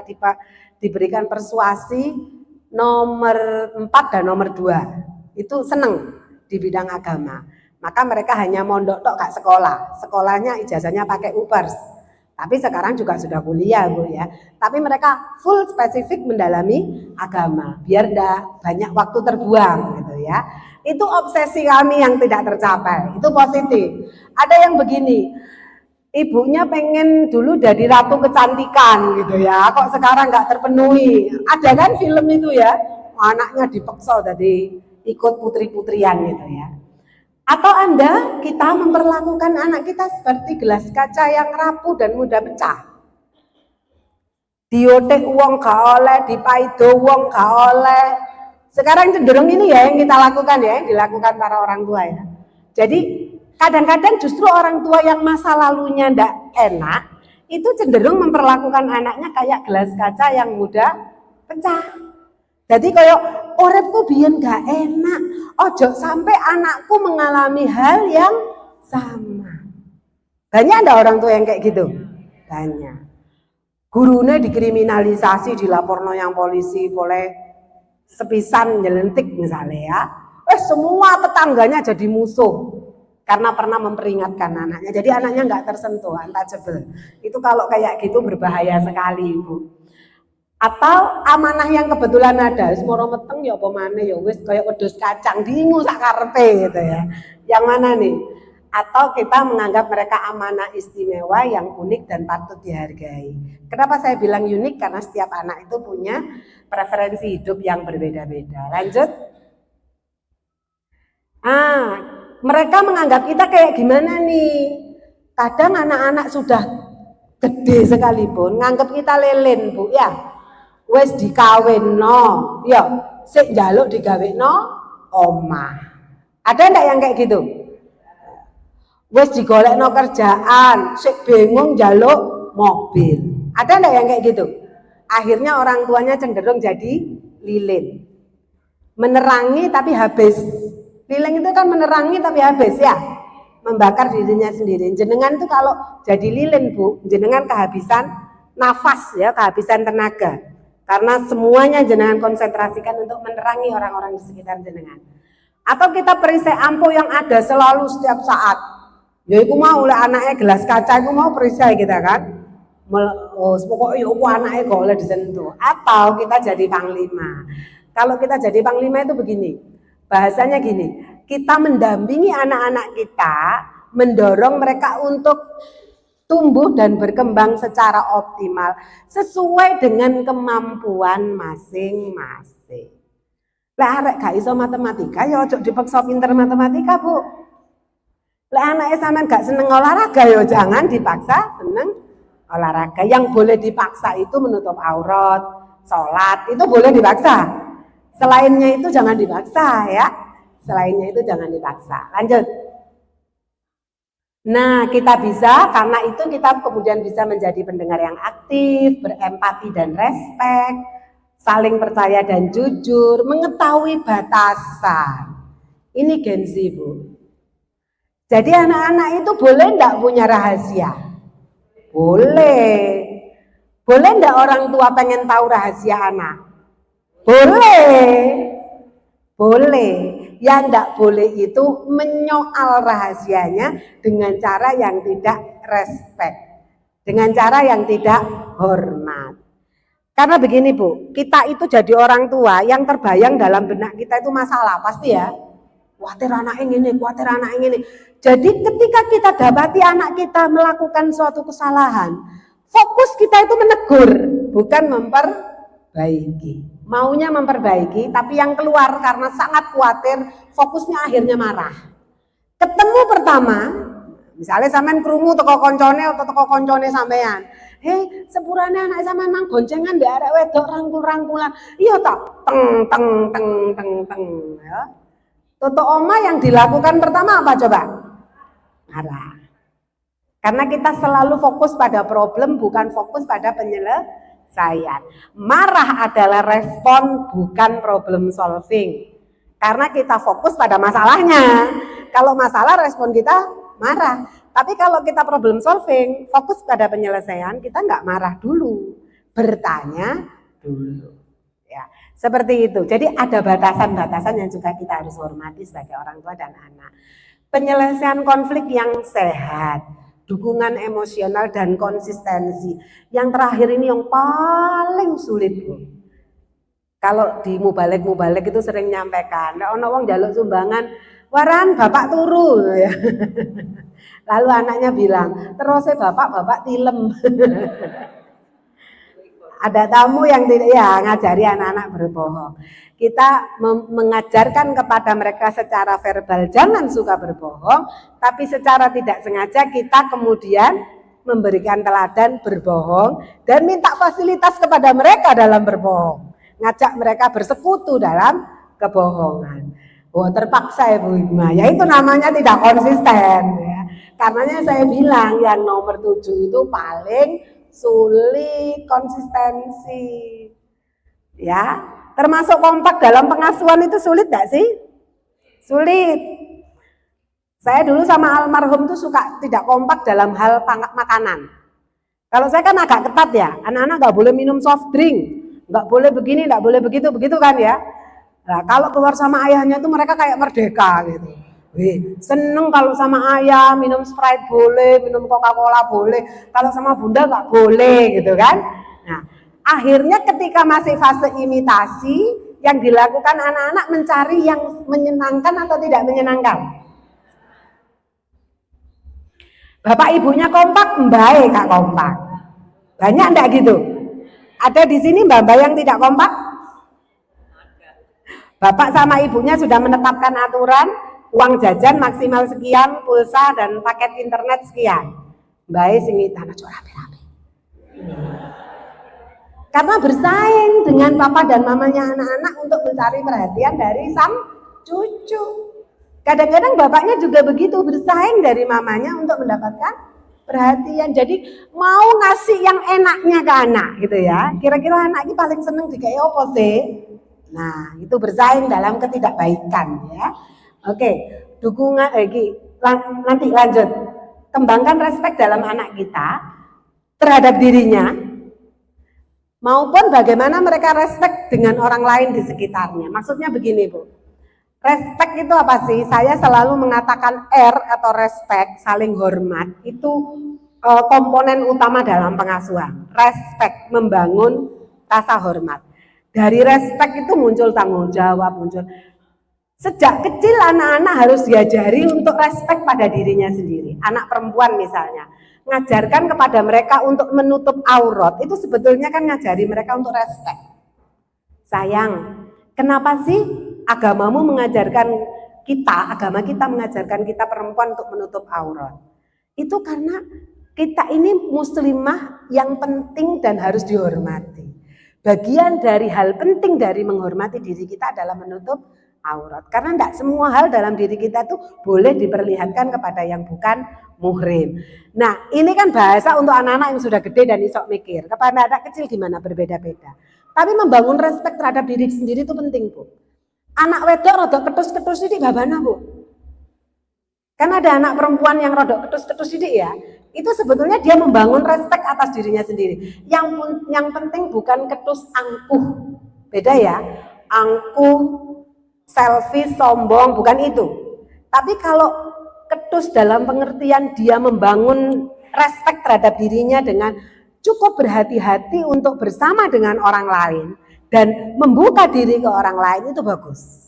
diberikan persuasi, nomor 4 dan nomor 2 itu seneng di bidang agama. Maka mereka hanya mondok tok gak sekolah. Sekolahnya ijazahnya pakai UPERS. Tapi sekarang juga sudah kuliah Bu ya. Tapi mereka full spesifik mendalami agama biar enggak banyak waktu terbuang gitu ya. Itu obsesi kami yang tidak tercapai. Itu positif. Ada yang begini, ibunya pengen dulu jadi ratu kecantikan gitu ya. Kok sekarang nggak terpenuhi? Ada kan film itu ya, anaknya dipaksa jadi ikut putri-putrian gitu ya. Atau Anda, kita memperlakukan anak kita seperti gelas kaca yang rapuh dan mudah pecah. Diotek uang gak oleh, dipaido uang gak oleh. Sekarang cenderung ini ya yang kita lakukan ya, yang dilakukan para orang tua ya. Jadi kadang-kadang justru orang tua yang masa lalunya ndak enak, itu cenderung memperlakukan anaknya kayak gelas kaca yang mudah pecah. Jadi kayak uripku biyen gak enak, ojo sampai anakku mengalami hal yang sama. Banyak ada orang tua yang kayak gitu? Banyak. Gurunya dikriminalisasi, dilaporno yang polisi, boleh sepisan nyelentik misalnya ya. Semua tetangganya jadi musuh karena pernah memperingatkan anaknya. Jadi anaknya nggak tersentuh, untouchable. Itu kalau kayak gitu berbahaya sekali, Ibu. Atau amanah yang kebetulan ada, wis moro meteng ya apa maneh ya wis kaya wedhus kacang diingu sak karepe gitu ya. Yang mana nih? Atau kita menganggap mereka amanah istimewa yang unik dan patut dihargai. Kenapa saya bilang unik? Karena setiap anak itu punya preferensi hidup yang berbeda-beda. Lanjut. Mereka menganggap kita kayak gimana nih? Kadang anak-anak sudah gede sekalipun nganggap kita lelen, Bu, ya. Wes dikawinno, ya, sik njaluk digawekno omah. Ada ndak yang kayak gitu? Wes digolekno kerjaan, sik bingung njaluk mobil. Ada ndak yang kayak gitu? Akhirnya orang tuanya cenderung jadi lilin. Menerangi tapi habis. Lilin itu kan menerangi tapi habis ya. Membakar dirinya sendiri. Jenengan tuh kalau jadi lilin, Bu, jenengan kehabisan nafas ya, kehabisan tenaga. Karena semuanya jenengan konsentrasikan untuk menerangi orang-orang di sekitar jenengan. Atau kita perisai ampuh yang ada selalu setiap saat. Ya iku mau oleh anaknya gelas kaca iku mau perisai kita kan. Pokoknya aku anaknya gak boleh disentuh. Atau kita jadi panglima. Kalau kita jadi panglima itu begini. Bahasanya gini, kita mendampingi anak-anak kita, mendorong mereka untuk tumbuh dan berkembang secara optimal sesuai dengan kemampuan masing-masing. Lah arek gak iso matematika ya ojo dipaksa pinter matematika, Bu. Lah anake sampean gak seneng olahraga ya jangan dipaksa seneng olahraga. Yang boleh dipaksa itu menutup aurat, sholat, itu boleh dipaksa. Selainnya itu jangan dipaksa ya. Selainnya itu jangan dipaksa. Lanjut. Nah, kita bisa, karena itu kita kemudian bisa menjadi pendengar yang aktif, berempati dan respek, saling percaya dan jujur, mengetahui batasan. Ini Gen Z, Bu. Jadi anak-anak itu boleh enggak punya rahasia? Boleh. Boleh enggak orang tua pengen tahu rahasia anak? Boleh. Boleh. Yang enggak boleh itu menyoal rahasianya dengan cara yang tidak respect, dengan cara yang tidak hormat. Karena begini, Bu, kita itu jadi orang tua yang terbayang dalam benak kita itu masalah, pasti ya. Khawatir anak ini, khawatir anak ini. Jadi ketika kita dapati anak kita melakukan suatu kesalahan, fokus kita itu menegur, bukan memperbaiki. Maunya memperbaiki, tapi yang keluar karena sangat khawatir, fokusnya akhirnya marah. Ketemu pertama, misalnya sampean krungu teko koncone atau teko koncone sampean. Hei, sepurane anak sampean nang goncengan ndek arek wedok rangkul-rangkulan. Iya tak? Teng teng teng teng teng ya. Toto oma yang dilakukan pertama apa coba? Marah. Karena kita selalu fokus pada problem, bukan fokus pada penyelesaian. Marah adalah respon, bukan problem solving. Karena kita fokus pada masalahnya. Kalau masalah respon kita marah. Tapi kalau kita problem solving, fokus pada penyelesaian, kita nggak marah dulu, bertanya dulu. Ya, seperti itu. Jadi ada batasan-batasan yang juga kita harus hormati sebagai orang tua dan anak. Penyelesaian konflik yang sehat, dukungan emosional dan konsistensi. Yang terakhir ini yang paling sulit, Bu. Kalau di mubalek itu sering nyampaikan, nek ana wong njaluk sumbangan, waran bapak turu ya. Lalu anaknya bilang, terus bapak tilem. Ada tamu yang tidak ya ngajari anak-anak berbohong. Kita mengajarkan kepada mereka secara verbal jangan suka berbohong, tapi secara tidak sengaja kita kemudian memberikan teladan berbohong dan minta fasilitas kepada mereka dalam berbohong. Ngajak mereka bersekutu dalam kebohongan. Oh, terpaksa ya Bu Hikmah. Ya itu namanya tidak konsisten ya. Karenanya saya bilang yang nomor 7 itu paling sulit konsistensi. Ya, termasuk kompak dalam pengasuhan itu sulit nggak sih? Sulit. Saya dulu sama almarhum tuh suka tidak kompak dalam hal makanan. Kalau saya kan agak ketat ya, anak-anak nggak boleh minum soft drink, nggak boleh begini, nggak boleh begitu, begitu kan ya. Nah, kalau keluar sama ayahnya tuh mereka kayak merdeka gitu. Wih, seneng kalau sama ayah minum Sprite boleh, minum Coca-Cola boleh, kalau sama bunda nggak boleh gitu kan. Nah, akhirnya ketika masih fase imitasi, yang dilakukan anak-anak mencari yang menyenangkan atau tidak menyenangkan. Bapak ibunya kompak, mbak kak kompak. Banyak enggak gitu? Ada di sini mbak-mbak yang tidak kompak? Bapak sama ibunya sudah menetapkan aturan, uang jajan maksimal sekian, pulsa dan paket internet sekian. Mbak sing tanah cok rame-rame. Karena bersaing dengan papa dan mamanya anak-anak untuk mencari perhatian dari sang cucu. Kadang-kadang bapaknya juga begitu, bersaing dari mamanya untuk mendapatkan perhatian. Jadi mau ngasih yang enaknya ke anak gitu ya. Kira-kira anak ini paling seneng dikai apa sih? Nah, itu bersaing dalam ketidakbaikan ya. Oke, dukungan nanti lanjut. Kembangkan respek dalam anak kita terhadap dirinya maupun bagaimana mereka respek dengan orang lain di sekitarnya. Maksudnya begini, Bu. Respect itu apa sih? Saya selalu mengatakan R atau respect, saling hormat, itu komponen utama dalam pengasuhan. Respect, membangun rasa hormat. Dari respect itu muncul tanggung jawab, muncul. Sejak kecil anak-anak harus diajari untuk respect pada dirinya sendiri. Anak perempuan misalnya, ngajarkan kepada mereka untuk menutup aurat, itu sebetulnya kan ngajari mereka untuk respect. Sayang, kenapa sih agamamu mengajarkan kita, agama kita mengajarkan kita perempuan untuk menutup aurat? Itu karena kita ini muslimah yang penting dan harus dihormati. Bagian dari hal penting dari menghormati diri kita adalah menutup aurat. Karena tidak semua hal dalam diri kita itu boleh diperlihatkan kepada yang bukan muhrim. Nah, ini kan bahasa untuk anak-anak yang sudah gede dan isok mikir. Kepada anak kecil gimana berbeda-beda. Tapi membangun respek terhadap diri sendiri itu penting, Bu. Anak wedok rodok ketus-ketus ini babana, Bu. Kan ada anak perempuan yang rodok ketus-ketus ini ya. Itu sebetulnya dia membangun respek atas dirinya sendiri. Yang penting bukan ketus angkuh. Beda ya. Angkuh, selfie, sombong, bukan itu. Tapi kalau ketus dalam pengertian dia membangun respek terhadap dirinya dengan cukup berhati-hati untuk bersama dengan orang lain dan membuka diri ke orang lain, itu bagus.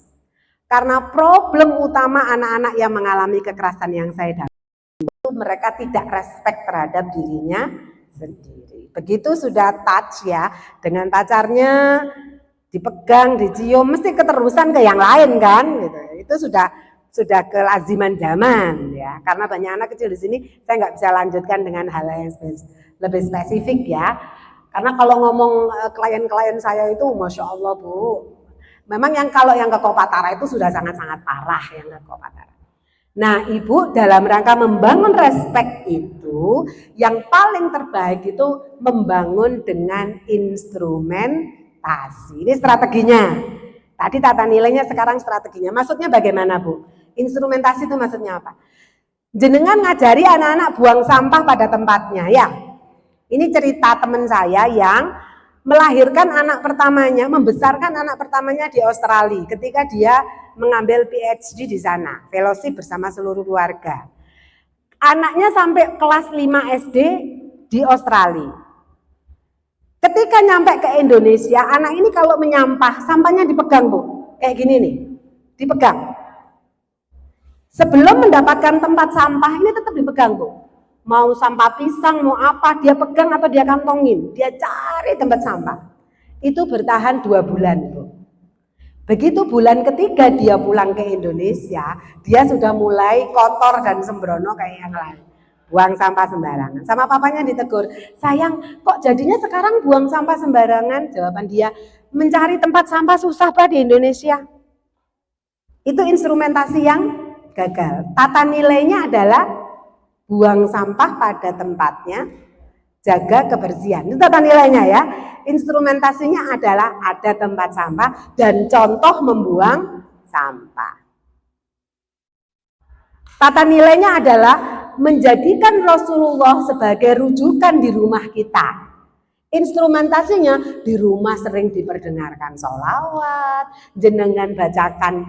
Karena problem utama anak-anak yang mengalami kekerasan yang saya dapat itu mereka tidak respect terhadap dirinya sendiri. Begitu sudah touch ya dengan pacarnya, dipegang, dicium, mesti keterusan ke yang lain kan gitu. Itu sudah kelaziman zaman ya. Karena banyak anak kecil di sini, saya nggak bisa lanjutkan dengan hal yang lebih spesifik ya. Karena kalau ngomong klien-klien saya itu, masya Allah Bu, memang kalau yang ke Kopatara itu sudah sangat-sangat parah yang ke Kopatara. Nah, Ibu dalam rangka membangun respect itu, yang paling terbaik itu membangun dengan instrumentasi. Ini strateginya. Tadi tata nilainya, sekarang strateginya. Maksudnya bagaimana, Bu? Instrumentasi itu maksudnya apa? Jenengan ngajari anak-anak buang sampah pada tempatnya, ya. Ini cerita teman saya yang melahirkan anak pertamanya, membesarkan anak pertamanya di Australia ketika dia mengambil PhD di sana, fellowship bersama seluruh keluarga. Anaknya sampai kelas 5 SD di Australia. Ketika nyampe ke Indonesia, anak ini kalau menyampah, sampahnya dipegang, Bu. Kayak gini nih, dipegang. Sebelum mendapatkan tempat sampah, ini tetap dipegang, Bu. Mau sampah pisang, mau apa, dia pegang atau dia kantongin. Dia cari tempat sampah. Itu bertahan 2 bulan, Bu. Begitu bulan ketiga dia pulang ke Indonesia, dia sudah mulai kotor dan sembrono kayak yang lain. Buang sampah sembarangan. Sama papanya ditegur, sayang kok jadinya sekarang buang sampah sembarangan? Jawaban dia, mencari tempat sampah susah Pak di Indonesia. Itu instrumentasi yang gagal. Tata nilainya adalah buang sampah pada tempatnya, jaga kebersihan. Itu tata nilainya ya. Instrumentasinya adalah ada tempat sampah dan contoh membuang sampah. Tata nilainya adalah menjadikan Rasulullah sebagai rujukan di rumah kita. Instrumentasinya di rumah sering diperdengarkan sholawat, jenengan bacakan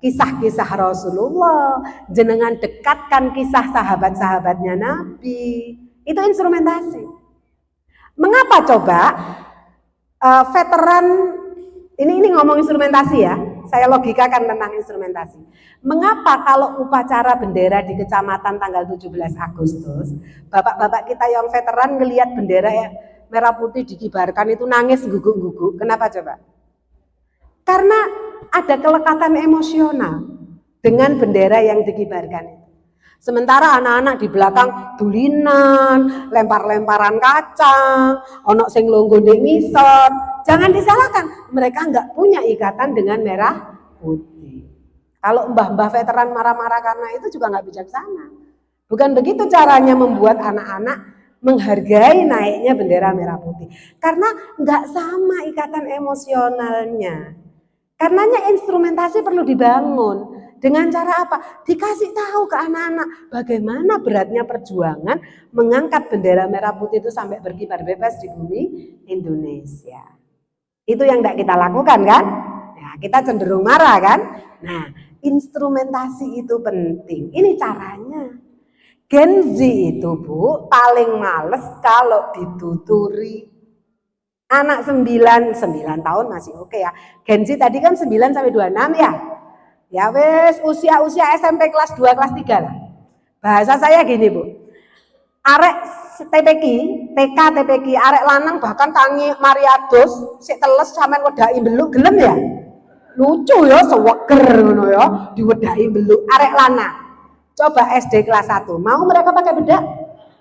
kisah-kisah Rasulullah, jenengan dekatkan kisah sahabat-sahabatnya Nabi. Itu instrumentasi. Mengapa coba veteran ini ngomong instrumentasi ya? Saya logikakan tentang instrumentasi. Mengapa kalau upacara bendera di kecamatan tanggal 17 Agustus, bapak-bapak kita yang veteran ngelihat bendera merah putih dikibarkan itu nangis guguk-guguk? Kenapa coba? Karena ada kelekatan emosional dengan bendera yang dikibarkan. Sementara anak-anak di belakang dulinan, lempar-lemparan kacang, ono sing longgo ndek ngisor. Jangan disalahkan, mereka nggak punya ikatan dengan merah putih. Kalau mbah-mbah veteran marah-marah karena itu juga nggak bijaksana. Bukan begitu caranya membuat anak-anak menghargai naiknya bendera merah putih. Karena nggak sama ikatan emosionalnya. Karenanya instrumentasi perlu dibangun. Dengan cara apa? Dikasih tahu ke anak-anak bagaimana beratnya perjuangan mengangkat bendera merah putih itu sampai berkibar bebas di bumi Indonesia. Itu yang tidak kita lakukan kan? Ya, kita cenderung marah kan? Nah, instrumentasi itu penting. Ini caranya. Gen Z itu Bu, paling males kalau dituturi. Anak 9 tahun masih oke ya. Gen Z tadi kan 9 sampai 26 ya. Ya wes usia SMP kelas 2 kelas 3 lah. Bahasa saya gini Bu. Arek TPQ, TK TPQ, arek lanang bahkan tangi mariados sik teles sampean wedaki beluk gelem ya. Lucu ya seweger ngono ya, diwedaki beluk arek lanang. Coba SD kelas 1, mau mereka pakai bedak?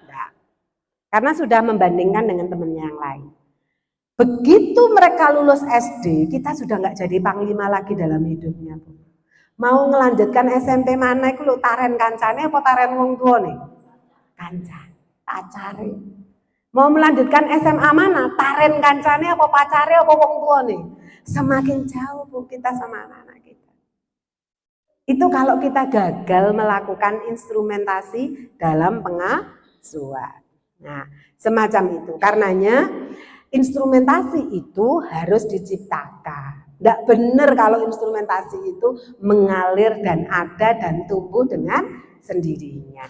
Enggak. Karena sudah membandingkan dengan temennya yang lain. Begitu mereka lulus SD, kita sudah nggak jadi panglima lagi dalam hidupnya Bu. Mau ngelanjutkan SMP mana iku lho taren kancane apa taren wong tuane? Kancan, pacare. Mau melanjutkan SMA mana? Taren kancane apa pacare apa wong tuane? Semakin jauh Bu kita sama anak-anak kita. Itu kalau kita gagal melakukan instrumentasi dalam pengasuhan. Nah, semacam itu. Karenanya instrumentasi itu harus diciptakan. Tidak benar kalau instrumentasi itu mengalir dan ada dan tumbuh dengan sendirinya.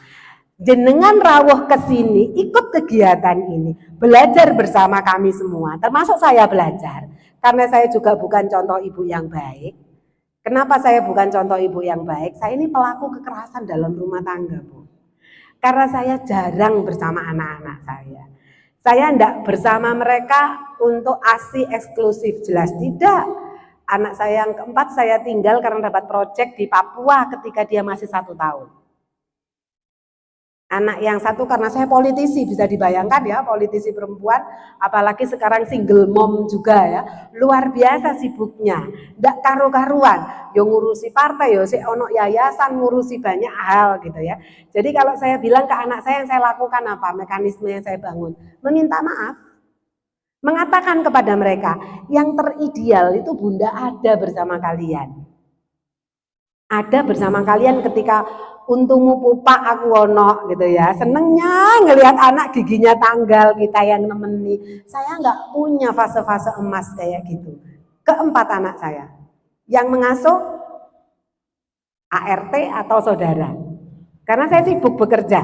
Jenengan rawuh ke sini, ikut kegiatan ini, belajar bersama kami semua, termasuk saya belajar. Karena saya juga bukan contoh ibu yang baik. Kenapa saya bukan contoh ibu yang baik? Saya ini pelaku kekerasan dalam rumah tangga, Bu. Karena saya jarang bersama anak-anak saya. Saya tidak bersama mereka untuk ASI eksklusif, jelas tidak. Anak saya yang keempat saya tinggal karena dapat proyek di Papua ketika dia masih 1 tahun. Anak yang satu karena saya politisi, bisa dibayangkan ya, politisi perempuan, apalagi sekarang single mom juga ya, luar biasa sibuknya, ndak karu-karuan, yo ngurusi partai, yo si ono yayasan, ngurusi banyak hal gitu ya. Jadi kalau saya bilang ke anak saya yang saya lakukan apa, mekanisme yang saya bangun, meminta maaf, mengatakan kepada mereka, yang terideal itu Bunda ada bersama kalian. Ada bersama kalian ketika untumu pupak aku ono gitu ya. Senengnya ngelihat anak giginya tanggal kita yang nemeni. Saya nggak punya fase-fase emas kayak gitu. Keempat anak saya yang mengasuh ART atau saudara. Karena saya sibuk bekerja.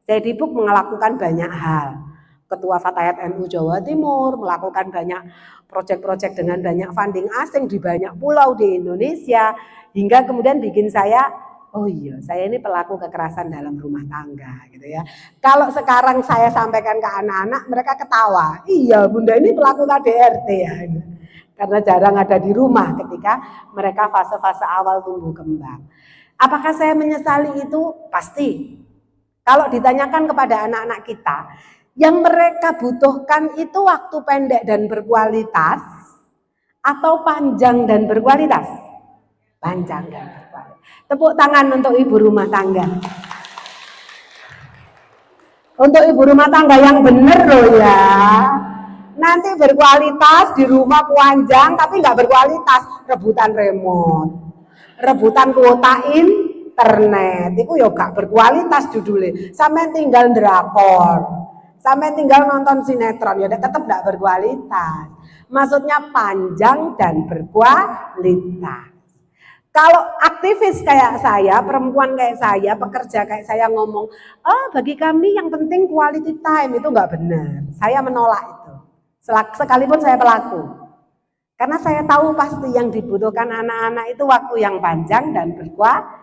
Saya sibuk melakukan banyak hal. Ketua Fatayat NU Jawa Timur, melakukan banyak proyek-proyek dengan banyak funding asing di banyak pulau di Indonesia, hingga kemudian bikin saya, oh iya, saya ini pelaku kekerasan dalam rumah tangga gitu ya. Kalau sekarang saya sampaikan ke anak-anak, mereka ketawa, iya Bunda ini pelaku KDRT ya. Karena jarang ada di rumah ketika mereka fase-fase awal tumbuh kembang. Apakah saya menyesali itu? Pasti. Kalau ditanyakan kepada anak-anak kita, yang mereka butuhkan itu waktu pendek dan berkualitas atau panjang dan berkualitas? Panjang dan berkualitas. Tepuk tangan untuk ibu rumah tangga. Untuk ibu rumah tangga yang bener loh ya. Nanti berkualitas di rumah panjang tapi nggak berkualitas, rebutan remote, rebutan kuota internet, itu ya gak berkualitas judulnya. Sampai tinggal drakor, sampai tinggal nonton sinetron, ya tetap gak berkualitas. Maksudnya panjang dan berkualitas. Kalau aktivis kayak saya, perempuan kayak saya, pekerja kayak saya ngomong, bagi kami yang penting quality time, itu nggak benar. Saya menolak itu. Sekalipun saya pelaku. Karena saya tahu pasti yang dibutuhkan anak-anak itu waktu yang panjang dan berkualitas.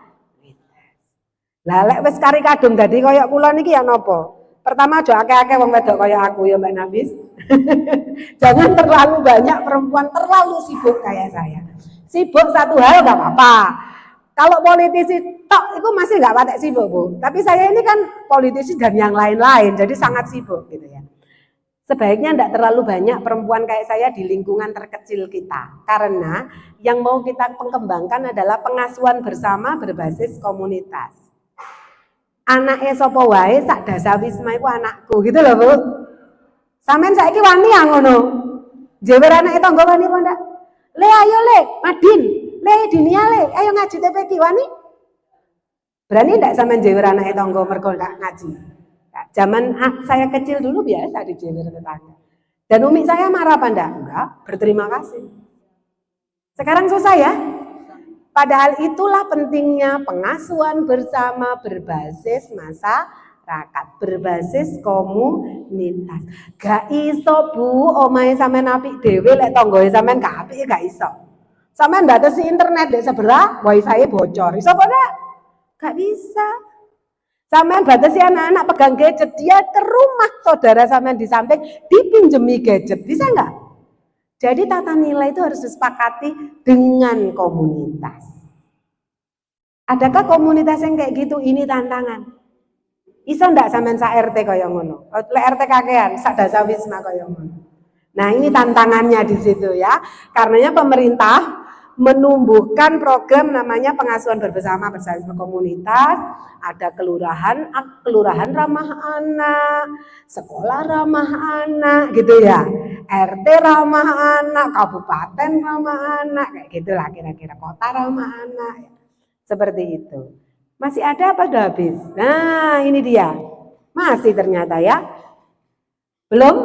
Lah lek wis kari kadung dadi kaya kula niki ya napa? Pertama aja akeh-akeh wong wedok kaya aku ya Mbak Nafis. Jangan terlalu banyak perempuan terlalu sibuk kayak saya. Sibuk satu hal nggak apa-apa. Kalau politisi tok itu masih nggak patek sibuk Bu. Tapi saya ini kan politisi dan yang lain-lain, jadi sangat sibuk gitu ya. Sebaiknya tidak terlalu banyak perempuan kayak saya di lingkungan terkecil kita. Karena yang mau kita kembangkan adalah pengasuhan bersama berbasis komunitas. Anaknya sapa wae sak dasawisma iku anakku gitu loh Bu. Sampeyan saiki wani ya ngono. Jewer anake tangga wani apa ndak? Le ayo le, Madin, le Dinia le, ayo ngaji TPQ wani. Berani ndak sampean jewer anake tangga mergo gak ngaji? Zaman saya kecil dulu biasa dijewer tetangga. Dan umi saya marah apa enggak? Enggak, berterima kasih. Sekarang susah ya? Padahal itulah pentingnya pengasuhan bersama berbasis masyarakat, berbasis komunitas. Gak iso Bu, omahe sampean apik dhewe lek tanggae sampean gak apik gak iso. Sampean batasi internet di sebelah, wifi bocor. Iso apa enggak? Gak bisa. Sampean batasi anak-anak pegang gadget, dia ke rumah saudara sampean di samping dipinjemi gadget, bisa enggak? Jadi tata nilai itu harus disepakati dengan komunitas. Adakah komunitas yang kayak gitu? Ini tantangan. Iso ndak sampean sak RT kaya ngono? Lek RT kakean, sak dasawisma kaya ngono. Nah, ini tantangannya di situ ya. Karenanya pemerintah menumbuhkan program namanya pengasuhan bersama komunitas, ada kelurahan ramah anak, sekolah ramah anak gitu ya, RT ramah anak, kabupaten ramah anak, kayak gitulah kira-kira, kota ramah anak, seperti itu. Masih ada apa sudah habis? Nah ini dia, masih ternyata ya, belum,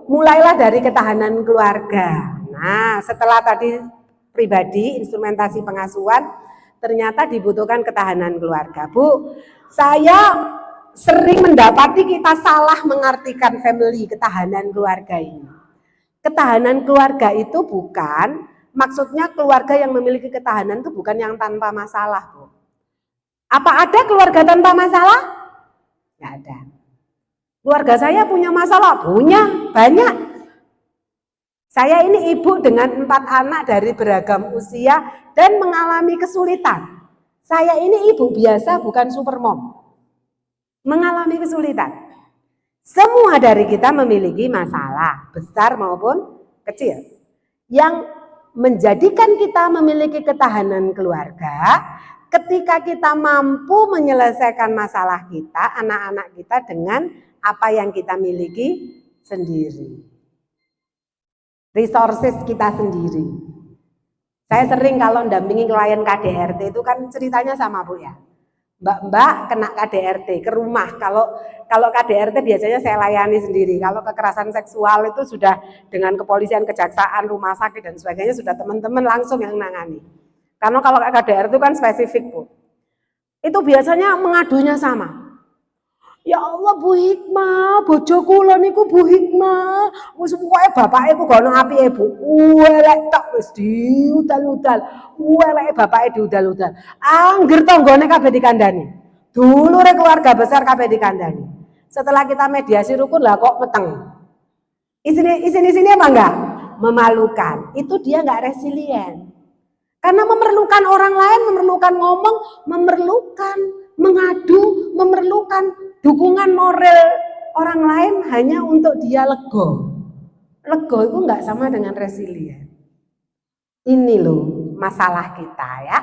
mulailah dari ketahanan keluarga. Nah setelah tadi pribadi, instrumentasi pengasuhan, ternyata dibutuhkan ketahanan keluarga. Bu, saya sering mendapati kita salah mengartikan family, ketahanan keluarga ini. Ketahanan keluarga itu bukan, maksudnya keluarga yang memiliki ketahanan itu bukan yang tanpa masalah. Bu. Apa ada keluarga tanpa masalah? Tidak ada. Keluarga saya punya masalah? Punya, banyak. Saya ini ibu dengan 4 anak dari beragam usia dan mengalami kesulitan. Saya ini ibu biasa bukan super mom. Mengalami kesulitan. Semua dari kita memiliki masalah, besar maupun kecil. Yang menjadikan kita memiliki ketahanan keluarga, ketika kita mampu menyelesaikan masalah kita, anak-anak kita dengan apa yang kita miliki sendiri. Resources kita sendiri. Saya sering kalau mendampingi klien KDRT itu kan ceritanya sama Bu ya. Mbak-mbak kena KDRT ke rumah. Kalau KDRT biasanya saya layani sendiri. Kalau kekerasan seksual itu sudah dengan kepolisian, kejaksaan, rumah sakit dan sebagainya sudah teman-teman langsung yang nangani. Karena kalau KDRT itu kan spesifik Bu. Itu biasanya mengadunya sama. Ya Allah Bu Hikmah, bojo kula niku Bu Hikmah, wis pokoke bapake ku gono apike Bu. Elek tok wis diudal-udal. Eleke bapake diudal-udal. Angger tanggane kabeh dikandani. Dulure keluarga besar kabeh dikandani. Setelah kita mediasi rukun lah kok meteng. Isin-isin apa enggak? Memalukan. Itu dia enggak resilient. Karena memerlukan orang lain, memerlukan ngomong, memerlukan mengadu, memerlukan dukungan moral orang lain hanya untuk dia lego. Lego itu enggak sama dengan resilient. Ini loh masalah kita ya.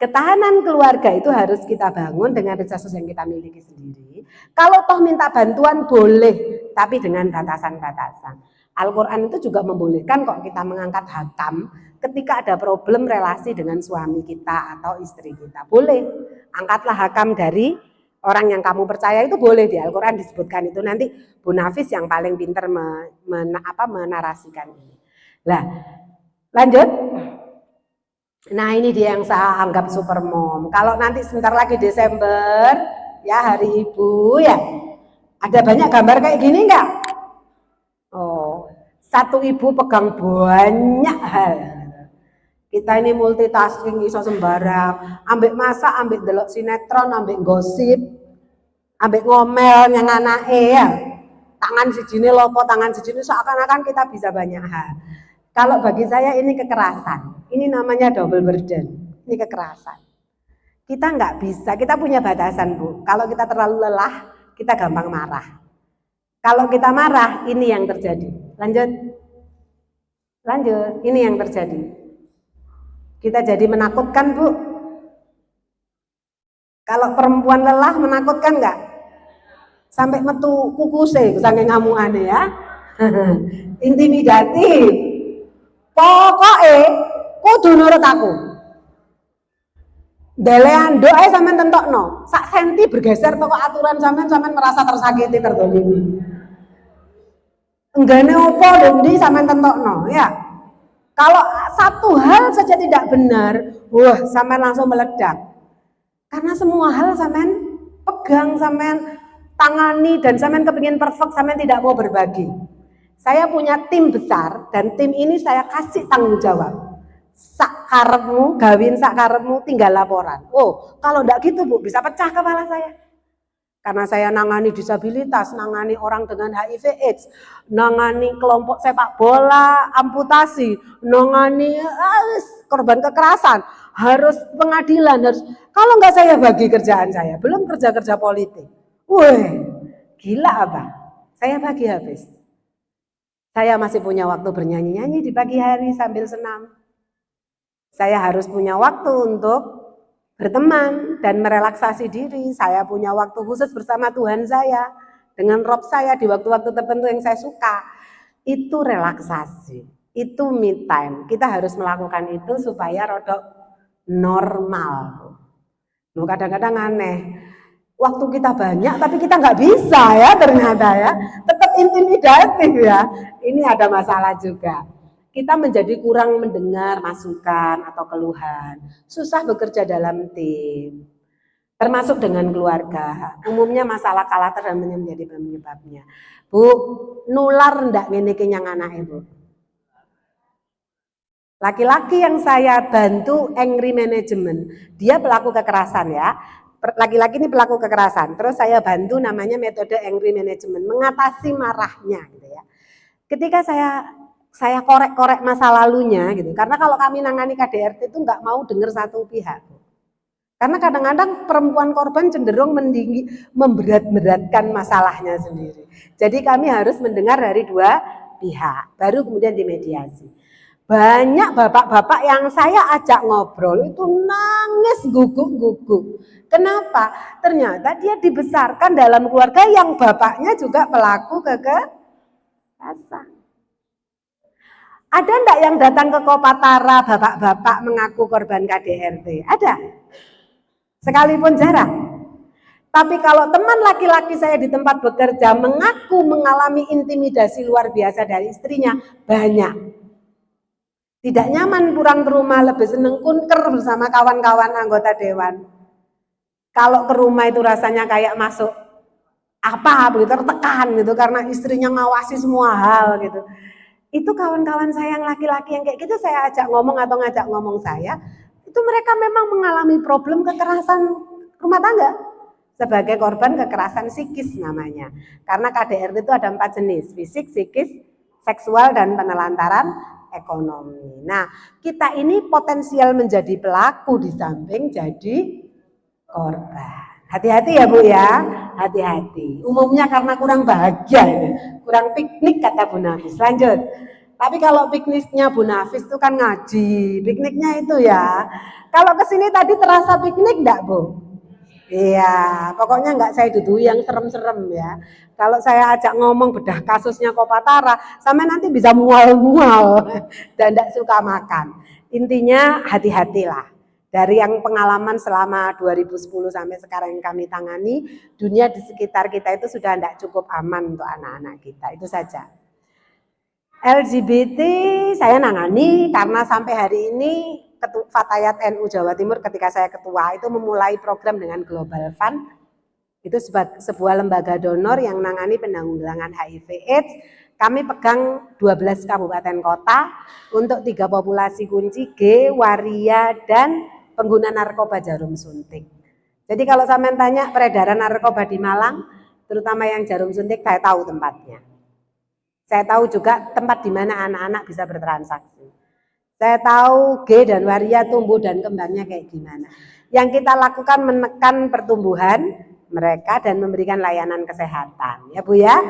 Ketahanan keluarga itu harus kita bangun dengan resources yang kita miliki sendiri. Kalau toh minta bantuan boleh, tapi dengan batasan-batasan. Al-Quran itu juga membolehkan kok kita mengangkat hakam ketika ada problem relasi dengan suami kita atau istri kita. Boleh, angkatlah hakam dari orang yang kamu percaya, itu boleh. Di Al-Quran disebutkan itu. Nanti Bu Nafis yang paling pintar menarasikan ini. Lah, lanjut. Nah, ini dia yang saya anggap super mom. Kalau nanti sebentar lagi Desember, ya hari ibu ya, ada banyak gambar kayak gini enggak? Oh, satu ibu pegang banyak hal. Kita ini multitasking, iso sembarang, ambek masak, ambek delok sinetron, ambek gosip, ambek ngomel yang anake ya. Tangan sijine lopo, tangan sijine, seakan-akan kita bisa banyak hal. Kalau bagi saya ini kekerasan. Ini namanya double burden. Ini kekerasan. Kita nggak bisa, kita punya batasan, Bu. Kalau kita terlalu lelah, kita gampang marah. Kalau kita marah, ini yang terjadi. Lanjut. Lanjut, ini yang terjadi. Kita jadi menakutkan, Bu. Kalau perempuan lelah menakutkan nggak? Sampai metu kukuse, saking ngamukane ya. Intimidatif. Pokoknya kudu nurut aku. Delean doa sampean tentokno. Sak senti bergeser toko aturan sampean merasa tersakiti, terdolimi. Enggane opo dendi sampean tentokno ya. Kalau satu hal saja tidak benar, wah sampean langsung meledak. Karena semua hal sampean pegang, sampean tangani, dan sampean kepingin perfect, sampean tidak mau berbagi. Saya punya tim besar dan tim ini saya kasih tanggung jawab. Sak karepmu, gawin sak karepmu, tinggal laporan. Oh, kalau enggak gitu Bu, bisa pecah kepala saya. Karena saya nangani disabilitas, nangani orang dengan HIV AIDS, nangani kelompok sepak bola, amputasi, nangani korban kekerasan, harus pengadilan, harus. Kalau enggak saya bagi kerjaan saya, belum kerja-kerja politik. Wih, gila apa? Saya bagi habis. Saya masih punya waktu bernyanyi-nyanyi di pagi hari sambil senam. Saya harus punya waktu untuk berteman dan merelaksasi diri. Saya punya waktu khusus bersama Tuhan saya, dengan Rob saya di waktu-waktu tertentu yang saya suka. Itu relaksasi, itu me time. Kita harus melakukan itu supaya rodok normal. Kadang-kadang aneh. Waktu kita banyak tapi kita nggak bisa ya ternyata ya. Tetap intimidatif ya. Ini ada masalah juga. Kita menjadi kurang mendengar masukan atau keluhan. Susah bekerja dalam tim. Termasuk dengan keluarga. Umumnya masalah karakter dan menjadi penyebabnya. Bu, nular ndak ngene yang anak ibu. Laki-laki yang saya bantu angry management, dia pelaku kekerasan ya. Laki-laki ini pelaku kekerasan, terus saya bantu namanya metode angry management, mengatasi marahnya gitu ya. Ketika saya korek-korek masa lalunya gitu, karena kalau kami nangani KDRT itu nggak mau dengar satu pihak. Karena kadang-kadang perempuan korban cenderung memberat-beratkan masalahnya sendiri. Jadi kami harus mendengar dari dua pihak, baru kemudian dimediasi. Banyak bapak-bapak yang saya ajak ngobrol itu nangis guguk-guguk. Kenapa? Ternyata dia dibesarkan dalam keluarga yang bapaknya juga pelaku kekerasan. Ada enggak yang datang ke Kopatara bapak-bapak mengaku korban KDRT? Ada. Sekalipun jarang. Tapi kalau teman laki-laki saya di tempat bekerja mengaku mengalami intimidasi luar biasa dari istrinya, banyak. Tidak nyaman pulang ke rumah, lebih seneng kunker bersama kawan-kawan anggota dewan. Kalau ke rumah itu rasanya kayak masuk begitu, tertekan gitu karena istrinya ngawasi semua hal gitu. Itu kawan-kawan saya yang laki-laki yang kayak gitu saya ajak ngomong atau ngajak ngomong saya, itu mereka memang mengalami problem kekerasan rumah tangga sebagai korban kekerasan psikis namanya. Karena KDRT itu ada 4 jenis, fisik, psikis, seksual, dan penelantaran ekonomi. Nah, kita ini potensial menjadi pelaku di samping jadi korban. Hati-hati ya Bu ya, hati-hati. Umumnya karena kurang bahagia, kurang piknik kata Bu Nafis. Lanjut. Tapi kalau pikniknya Bu Nafis itu kan ngaji, pikniknya itu ya. Kalau kesini tadi terasa piknik enggak Bu? Iya, pokoknya nggak saya dudui yang serem-serem ya. Kalau saya ajak ngomong bedah kasusnya Kopatara, sama nanti bisa mual-mual dan tidak suka makan. Intinya hati-hatilah. Dari yang pengalaman selama 2010 sampai sekarang yang kami tangani, dunia di sekitar kita itu sudah tidak cukup aman untuk anak-anak kita. Itu saja. LGBT saya nangani karena sampai hari ini Fatayat NU Jawa Timur ketika saya ketua itu memulai program dengan Global Fund. Itu sebuah lembaga donor yang nangani penanggulangan HIV AIDS. Kami pegang 12 kabupaten kota untuk 3 populasi kunci G, waria, dan pengguna narkoba jarum suntik. Jadi kalau sampean tanya peredaran narkoba di Malang, terutama yang jarum suntik, saya tahu tempatnya. Saya tahu juga tempat di mana anak-anak bisa bertransaksi. Saya tahu G dan waria tumbuh dan kembangnya kayak gimana. Yang kita lakukan menekan pertumbuhan mereka dan memberikan layanan kesehatan. Ya Bu ya.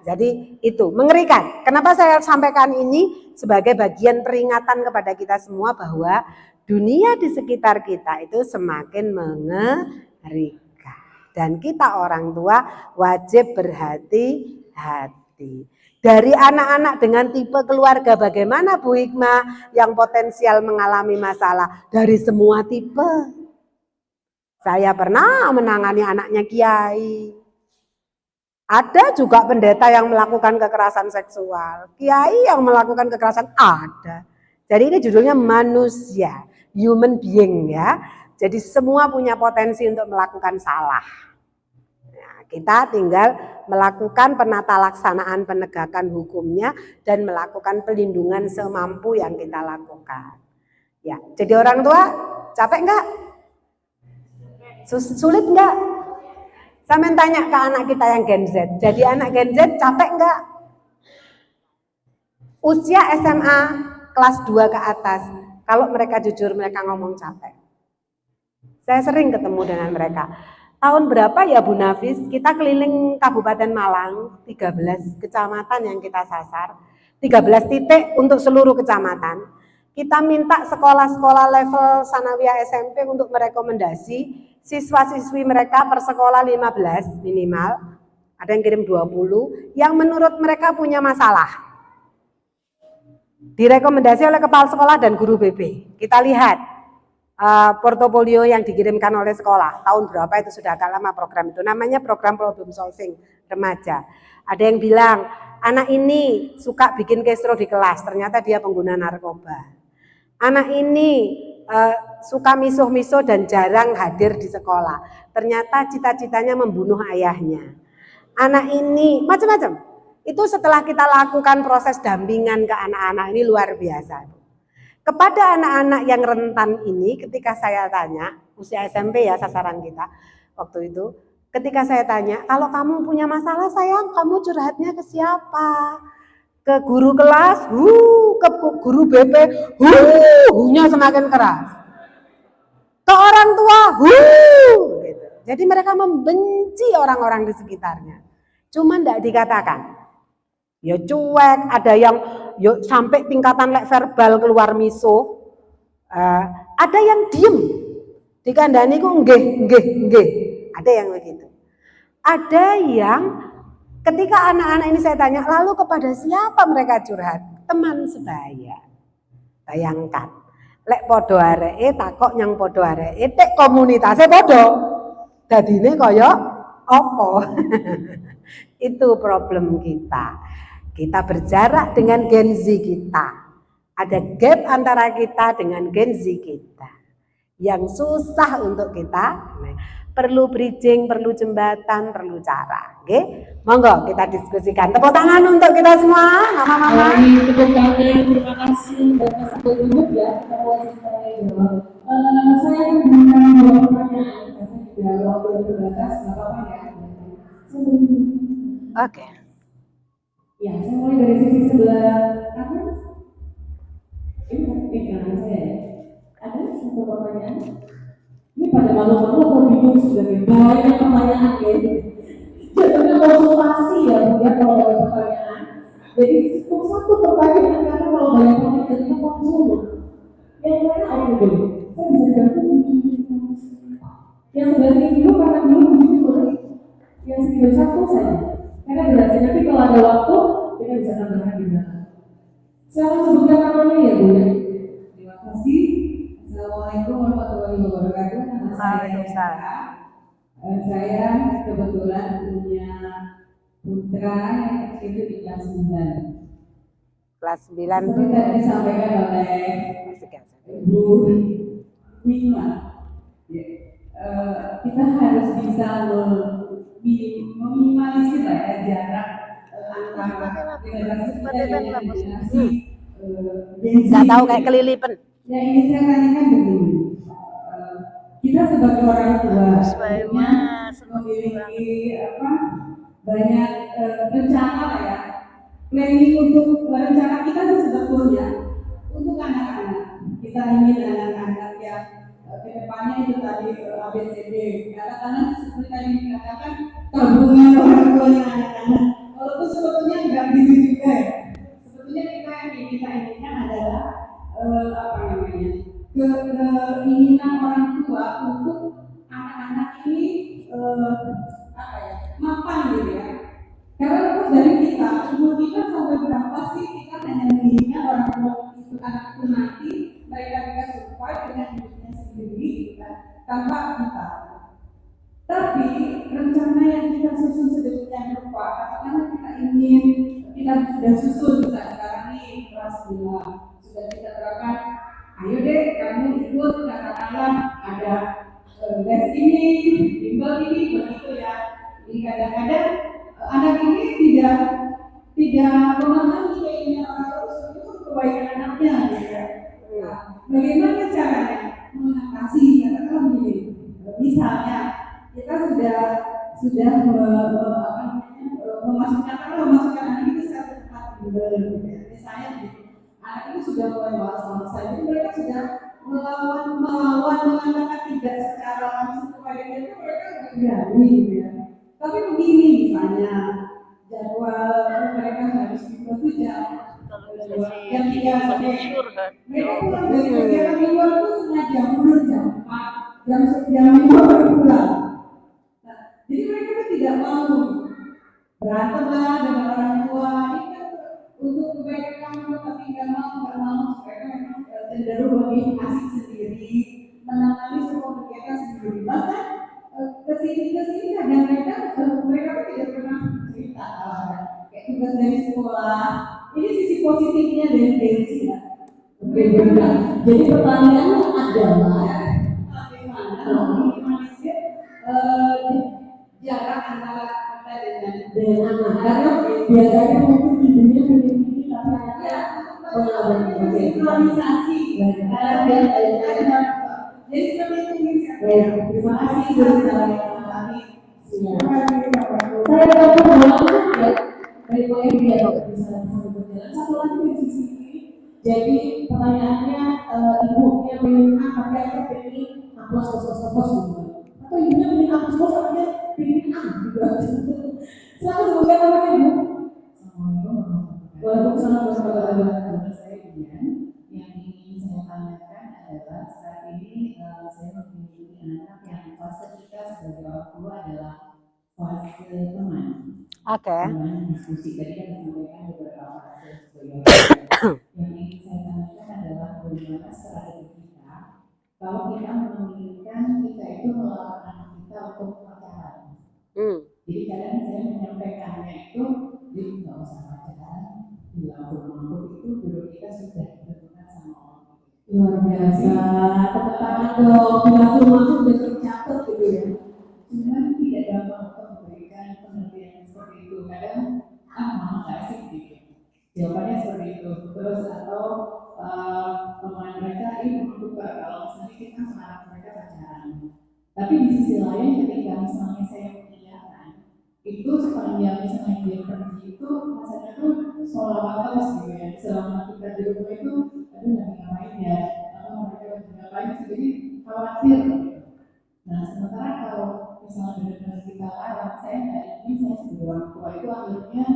Jadi itu mengerikan. Kenapa saya sampaikan ini sebagai bagian peringatan kepada kita semua bahwa dunia di sekitar kita itu semakin mengerikan. Dan kita orang tua wajib berhati-hati. Dari anak-anak dengan tipe keluarga bagaimana Bu Hikmah yang potensial mengalami masalah? Dari semua tipe. Saya pernah menangani anaknya kiai. Ada juga pendeta yang melakukan kekerasan seksual. Kiai yang melakukan kekerasan ada. Jadi ini judulnya manusia, human being ya. Jadi semua punya potensi untuk melakukan salah. Kita tinggal melakukan penata laksanaan penegakan hukumnya dan melakukan pelindungan semampu yang kita lakukan. Ya, jadi orang tua capek enggak? Sulit enggak? Saya tanya ke anak kita yang Gen Z. Jadi anak Gen Z capek enggak? Usia SMA kelas 2 ke atas, kalau mereka jujur mereka ngomong capek. Saya sering ketemu dengan mereka. Tahun berapa ya Bu Nafis? Kita keliling Kabupaten Malang, 13 kecamatan yang kita sasar, 13 titik untuk seluruh kecamatan. Kita minta sekolah-sekolah level sanawiyah SMP untuk merekomendasi siswa-siswi mereka per sekolah 15 minimal, ada yang kirim 20, yang menurut mereka punya masalah. Direkomendasi oleh kepala sekolah dan guru BP. Kita lihat portofolio yang dikirimkan oleh sekolah, tahun berapa itu sudah agak lama program itu, namanya program problem solving remaja. Ada yang bilang, anak ini suka bikin kestro di kelas, ternyata dia pengguna narkoba. Anak ini suka misuh-misuh dan jarang hadir di sekolah, ternyata cita-citanya membunuh ayahnya. Anak ini, macam-macam. Itu setelah kita lakukan proses dampingan ke anak-anak ini luar biasa. Kepada anak-anak yang rentan ini ketika saya tanya, usia SMP ya sasaran kita waktu itu, ketika saya tanya, kalau kamu punya masalah sayang, kamu curhatnya ke siapa? Ke guru kelas, ke guru BP, nya semakin keras. Ke orang tua, gitu. Jadi mereka membenci orang-orang di sekitarnya. Cuma tidak dikatakan. Ya cuek, ada yang sampai tingkatan verbal keluar miso, ada yang diem, dikandani ku nggih, ada yang begitu. Ada yang ketika anak-anak ini saya tanya, lalu kepada siapa mereka curhat? Teman sebaya. Bayangkan, lek podo areke takok nyang podo areke, tek komunitasnya podo. Dadine kaya apa? Itu problem kita. Kita berjarak dengan Gen Z kita. Ada gap antara kita dengan Gen Z kita. Yang susah untuk kita. Perlu bridging, perlu jembatan, perlu cara. Oke? Monggo kita diskusikan. Tepuk tangan untuk kita semua. Mama-mama. Tepuk tangan, terima kasih Bapak Satu Ibu ya. Saya akan memberikan 2 pertanyaan. Karena juga waktu yang terbatas, nggak apa-apa ya. Oke. Ya, saya mulai dari sisi sebelah kanan. Ini kanan saya ya. Ada satu pertanyaan. Ini pada malu-malu atau bingung sebenarnya? Banyak pertanyaan ya. Jadinya konsultasi ya, ya kalau ada pertanyaan. Jadi satu pertanyaan karena kalau banyak pertanyaan jadinya konsul. Yang mana orang dulu? Saya bisa dibantu. Yang sebelah sini dulu karena mikrofonnya ya Bu. Terima kasih. Assalamualaikum warahmatullahi wabarakatuh. Nama Waalaikumsalam. saya kebetulan punya putra yang kecil itu di kelas 9. Kelas 9 Seperti tadi disampaikan oleh Ibu Mima, ya, kita harus bisa meminimalisir lah ya jarak antara generasi kita dengan generasi Gen Z. nggak tahu kayak kelilipan. Yang ingin saya tanyakan begini, kita sebagai orang tua memiliki banyak rencana lah ya, planning untuk rencana kita sebetulnya untuk anak-anak. Kita ingin anak-anak yang kedepannya itu tadi ABCD, karena seperti tadi dikatakan tabungan orang tuanya anak-anak. Walaupun sebetulnya nggak gitu juga ya. Sebetulnya kita inginkan adalah keinginan orang tua untuk anak-anak ini mapan gitu ya. Karena lepas dari kita, umur kita sampai berapa sih kita hanya menginginkan orang tua itu anak itu nanti mereka bisa survive dengan hidupnya sendiri gitu kan, tanpa kita. Tapi rencana yang kita susun sedemikian rupa, karena kita ingin kita sudah susun sekarang ini kelas 2 sudah kita terapkan. Ayo deh kamu ikut katakanlah ada les ini, bimbel ini begitu ya. Jadi kadang-kadang anak ini tidak memahami keinginan orang tua itu kebaikan anaknya gitu ya. Bagaimana caranya mengatasi katakanlah begini, misalnya kita sudah memasukkan anak itu satu tempat bimbel gitu ya. Misalnya gitu, anak itu sudah mulai masa-masa itu mereka sudah melawan mengatakan tidak secara langsung kepada kita, mereka nggak berani gitu ya. Tapi begini misalnya jadwal mereka harus bimbel itu jam 3 sore. Mereka pulang dari kegiatan bimbel itu sengaja mundur jam 4, jam 5 baru pulang. Nah, jadi mereka itu tidak mau berantem lah dengan orang tua. Ini kan untuk kebaikan kamu, tapi nggak mau. Mereka memang cenderung lebih asik sendiri, menangani semua kegiatan sendiri. Bahkan kesini kadang mereka tidak pernah cerita kayak tugas dari sekolah. Ini sisi positifnya dari Gen-Z ya. Jadi pertanyaannya adalah bagaimana meminimalisir jarak antara kita dengan anak, karena biasanya mungkin ibunya memiliki tapi anaknya sinkronisasi jadi seperti itu. Terima kasih sudah kami. Saya dapat banget ya dari dia bisa berjalan. Satu lagi di sisi ini. Jadi pertanyaannya ibunya pengen pakai apa pengen hapus gitu. Atau ibunya pengen hapus anaknya pengen juga. Selamat semoga namanya ibu. Waalaikumsalam warahmatullahi wabarakatuh. Saya Dian. Yang ingin saya tanyakan adalah saat ini saya memiliki anak yang fase kita sebagai orang tua adalah fase teman. Oke. Teman diskusi tadi kan disampaikan beberapa fase sebagai orang tua. Yang ingin saya tanyakan adalah bagaimana strategi kita kalau kita menginginkan kita itu melawan anak kita untuk pacaran. Jadi kadang saya menyampaikannya itu jadi nggak usah pacaran, bilang rumahku itu dulu kita sudah berteman sama orang. Luar biasa, tepuk tangan dong, bilang rumahku sudah tercatat gitu ya. Cuman tidak gampang untuk memberikan pengertian seperti itu. Kadang mama nggak sih gitu. Jawabannya seperti itu. Terus atau teman mereka ini membuka kalau misalnya kita melarang mereka pacaran. Tapi di sisi lain ketika misalnya saya mengiyakan itu sepanjang misalnya dia pergi itu rasanya tuh sholawat terus gitu ya. Selama kita di rumah itu aduh lagi ngapain ya, atau mereka lagi ngapain, jadi khawatir gitu. Nah sementara kalau misalnya benar-benar kita larang, saya nggak ingin saya sebagai orang tua itu akhirnya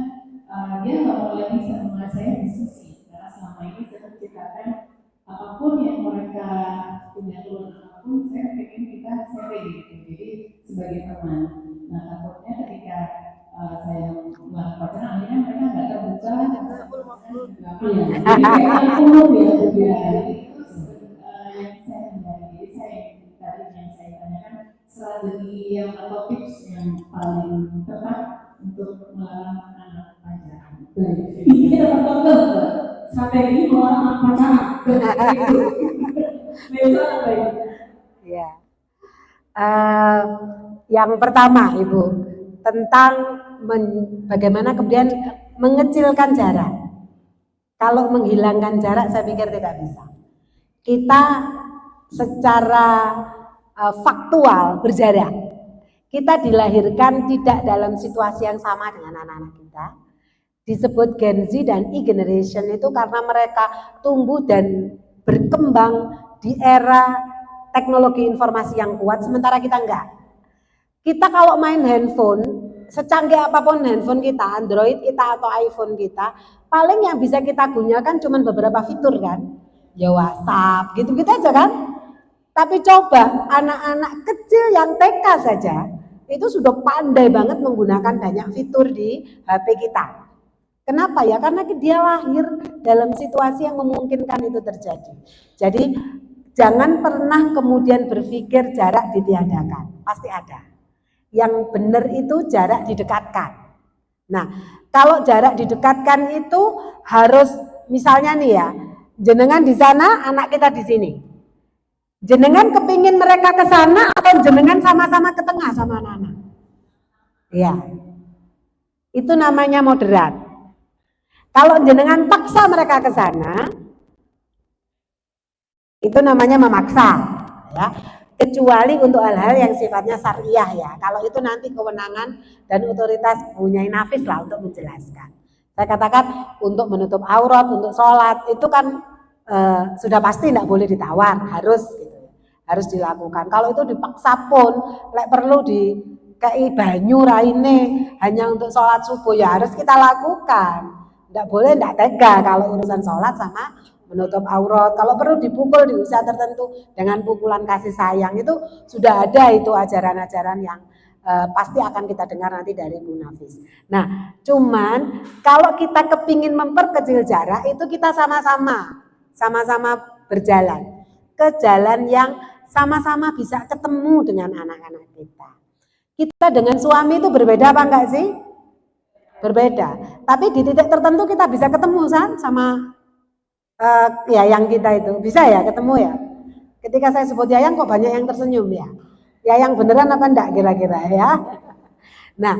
dia nggak mau lagi sama saya diskusi, karena selama ini saya menciptakan apapun yang mereka punya keluhan apapun, saya pengen kita share gitu, jadi sebagai teman. Nah takutnya ketika saya melakukan pacaran, akhirnya mereka nggak terbuka, Jadi kayak umum ya, itu yang saya hindari. Jadi yang saya tanyakan strategi yang atau tips yang paling tepat untuk melarang anak pacaran. Ini tertentu strategi melarang anak pacaran. Ya. Yang pertama, Ibu, tentang bagaimana kemudian mengecilkan jarak. Kalau menghilangkan jarak, saya pikir tidak bisa. Kita secara faktual berjarak. Kita dilahirkan tidak dalam situasi yang sama dengan anak-anak kita. Disebut Gen Z dan E-generation itu karena mereka tumbuh dan berkembang di era teknologi informasi yang kuat, sementara kita enggak. Kita kalau main handphone, secanggih apapun handphone kita, Android kita atau iPhone kita, paling yang bisa kita gunakan cuma beberapa fitur kan, ya WhatsApp, gitu-gitu aja kan. Tapi coba anak-anak kecil yang TK saja, itu sudah pandai banget menggunakan banyak fitur di HP kita. Kenapa ya? Karena dia lahir dalam situasi yang memungkinkan itu terjadi. Jadi jangan pernah kemudian berpikir jarak ditiadakan, pasti ada. Yang benar itu jarak didekatkan. Nah, kalau jarak didekatkan itu harus misalnya nih ya, jenengan di sana, anak kita di sini. Jenengan kepingin mereka ke sana atau jenengan sama-sama ke tengah sama anak-anak? Ya, itu namanya moderat. Kalau jenengan paksa mereka ke sana, itu namanya memaksa, ya. Kecuali untuk hal-hal yang sifatnya syariah ya. Kalau itu nanti kewenangan dan otoritas punya nafis lah untuk menjelaskan. Saya katakan untuk menutup aurat, untuk sholat itu kan sudah pasti tidak boleh ditawar, harus gitu, harus dilakukan. Kalau itu dipaksa pun, lek perlu di kayak banyu raine hanya untuk sholat subuh ya harus kita lakukan. Tidak boleh tidak tega kalau urusan sholat sama menutup aurat. Kalau perlu dipukul di usia tertentu dengan pukulan kasih sayang, itu sudah ada itu ajaran-ajaran yang pasti akan kita dengar nanti dari Bu Nafis. Nah, cuman kalau kita kepingin memperkecil jarak itu kita sama-sama berjalan ke jalan yang sama-sama bisa ketemu dengan anak-anak kita. Kita dengan suami itu berbeda apa enggak sih? Berbeda. Tapi di titik tertentu kita bisa ketemu sama Yayang kita itu, bisa ya ketemu ya. Ketika saya sebut Yayang kok banyak yang tersenyum ya. Yayang beneran apa enggak kira-kira ya. Nah,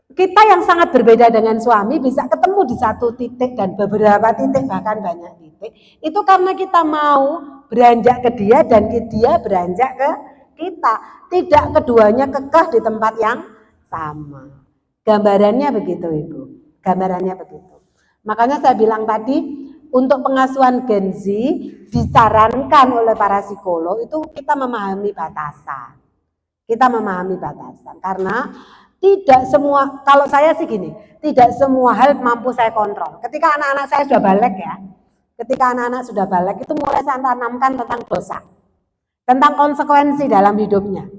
kita yang sangat berbeda dengan suami bisa ketemu di satu titik dan beberapa titik bahkan banyak titik. Itu karena kita mau beranjak ke dia dan dia beranjak ke kita. Tidak keduanya kekeh di tempat yang sama. Gambarannya begitu Ibu. Gambarannya begitu. Makanya saya bilang tadi untuk pengasuhan Gen Z disarankan oleh para psikolog itu kita memahami batasan. Kita memahami batasan karena tidak semua, kalau saya sih gini, tidak semua hal mampu saya kontrol. Ketika anak-anak saya sudah balik ya, ketika anak-anak sudah balik itu mulai saya tanamkan tentang dosa, tentang konsekuensi dalam hidupnya.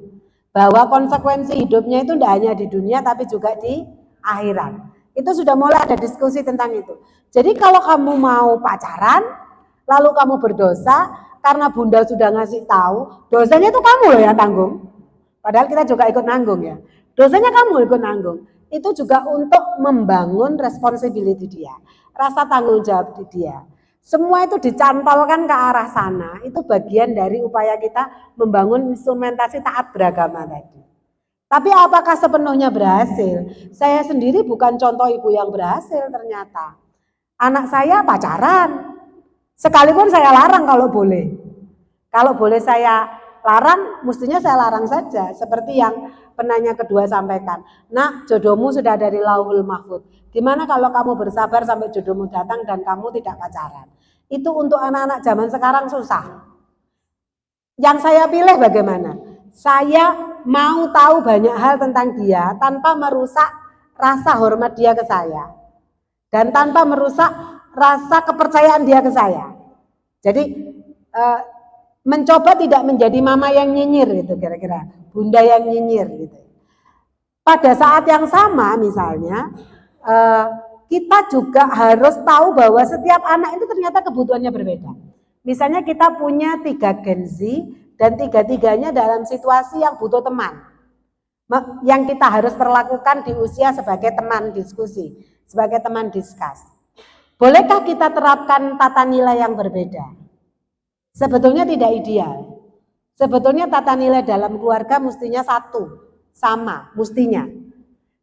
Bahwa konsekuensi hidupnya itu tidak hanya di dunia tapi juga di akhirat. Itu sudah mulai ada diskusi tentang itu. Jadi kalau kamu mau pacaran, lalu kamu berdosa, karena bunda sudah ngasih tahu, dosanya itu kamu loh yang tanggung. Padahal kita juga ikut nanggung ya. Dosanya kamu ikut nanggung. Itu juga untuk membangun responsibility dia, rasa tanggung jawab di dia. Semua itu dicantolkan ke arah sana. Itu bagian dari upaya kita membangun instrumentasi taat beragama tadi. Tapi apakah sepenuhnya berhasil? Saya sendiri bukan contoh ibu yang berhasil ternyata. Anak saya pacaran, sekalipun saya larang kalau boleh. Kalau boleh saya larang, mestinya saya larang saja. Seperti yang penanya kedua sampaikan. Nak, jodohmu sudah dari Lauhul Mahfud. Gimana kalau kamu bersabar sampai jodohmu datang dan kamu tidak pacaran? Itu untuk anak-anak zaman sekarang susah. Yang saya pilih bagaimana? Saya mau tahu banyak hal tentang dia tanpa merusak rasa hormat dia ke saya. Dan tanpa merusak rasa kepercayaan dia ke saya. Jadi mencoba tidak menjadi mama yang nyinyir gitu kira-kira, bunda yang nyinyir gitu. Pada saat yang sama misalnya kita juga harus tahu bahwa setiap anak itu ternyata kebutuhannya berbeda. Misalnya kita punya 3 Gen Z dan 3-tiganya dalam situasi yang butuh teman. Yang kita harus perlakukan di usia sebagai teman diskusi, sebagai teman diskus. Bolehkah kita terapkan tata nilai yang berbeda? Sebetulnya tidak ideal. Sebetulnya tata nilai dalam keluarga mestinya satu, sama, mestinya.